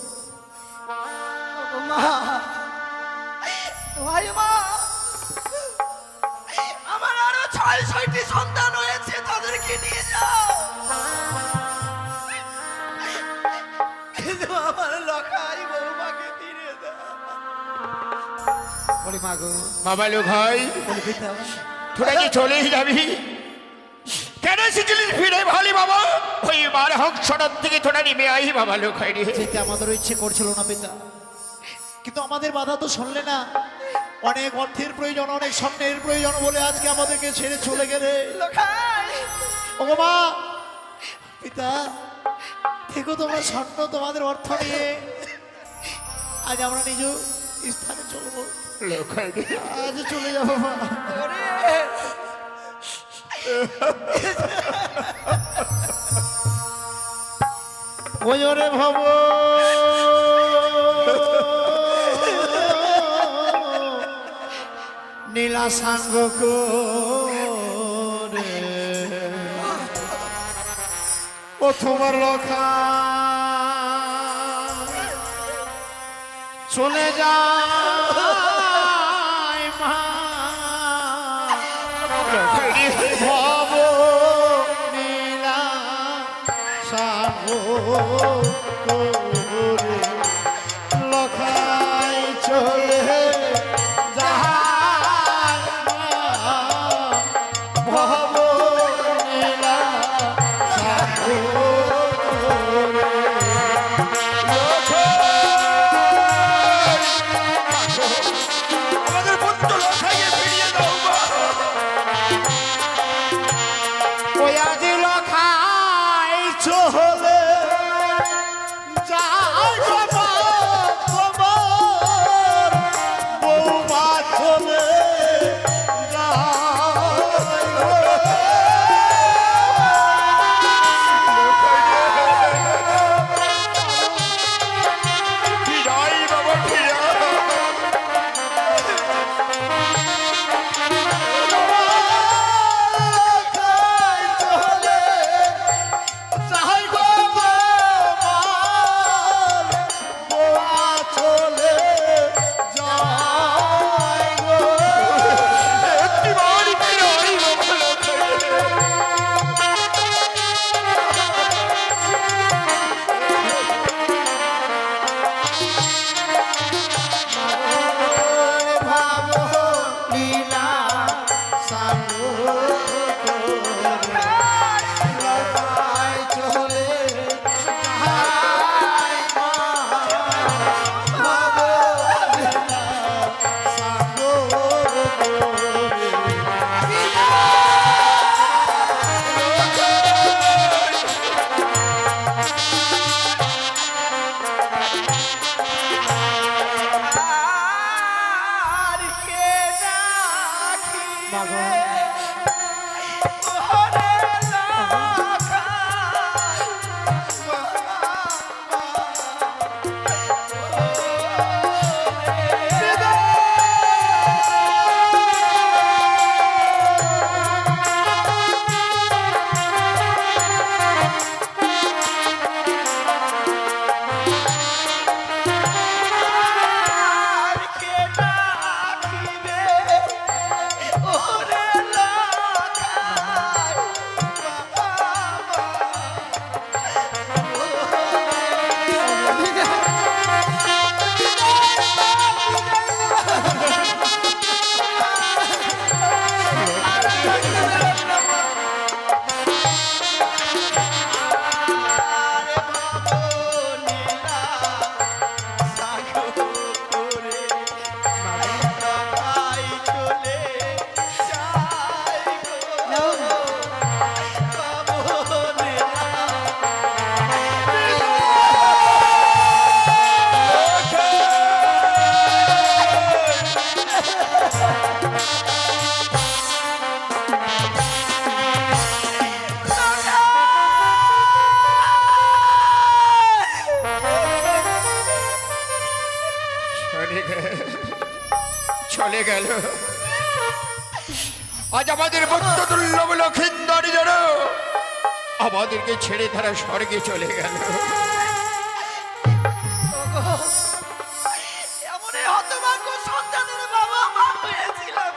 ও মা, ভাই মা, আমার আরো ৬-৬টি সন্তান হয়েছে, তাদেরকে নিয়ে যাও, কিন্তু আমার লখাই বৌমাকে ফিরে দাও। বলে মাগো, বাবা লখাই বলে পিতা, তোরা কি চলেই যাবি? কেন এসেছিলিস ফিরে ভালি বাবা? ওই বার হংসটার থেকে তোরা নেমে আই বাবা লখাই রে। যেতে আমাদের ইচ্ছে করছিল না পিতা, কিন্তু আমাদের বাধা তো শুনলে না। অনেক অর্থের প্রয়োজন, অনেক স্বর্ণের প্রয়োজন বলে আজকে আমাদেরকে ছেড়ে চলে গেলে। লোখাই ওগো মা, পিতা, থেকো তোমরা স্বর্ণ তোমাদের অর্থ নিয়ে। আজ আমরা নিজ স্থানে চলবো। লোখাই রে, আজ চলে যাবো মা। ওরে ওজরে ভব নীলা সাঙ্গ করে ও তোমার লখা চলে যায় মা। ভব নীলা সাঙ্গ করে লখাই চলে যায় মা। ভব নীলা সাঙ্গ করে আমাদের পুত্র লোখাইকে ফিরিয়ে দাও মা। ওই আজ লখাই চলে যায় বাবা, তোমার বৌমা চলে ফিরাই বাবা, ফিরাই। একটিবার ফিরাই বাবা, লোখাই রে। আর কে ডাকিবে ওরে লোখাই আর কে ডাকিবে ওরে লোখাই চলে গেল। আজ আমাদের পুত্র দুর্লভ লক্ষিন্দর যেন আমাদেরকে ছেড়ে তারা স্বর্গে চলে গেল। এমন এই হতভাগ্য সন্তানের বাবা মা হয়েছিলাম।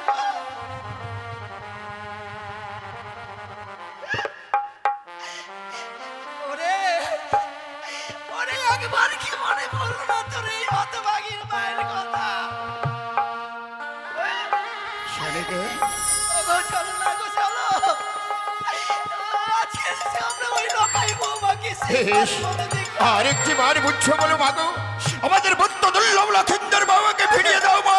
ওরে ওরে একবার কি মনে পড়লো না তোর এই হতভাগীর মায়ের কথা? চলে গেল। ওগো চলো না গো, চলো। আজকে আমরা ওই লোকাই বৌমাকে বেশ, আরেকটি বার বুঝছো বলো মাগো, আমাদের পুত্র দুর্লভ লক্ষিন্দর বাবাকে ফিরিয়ে দাও মা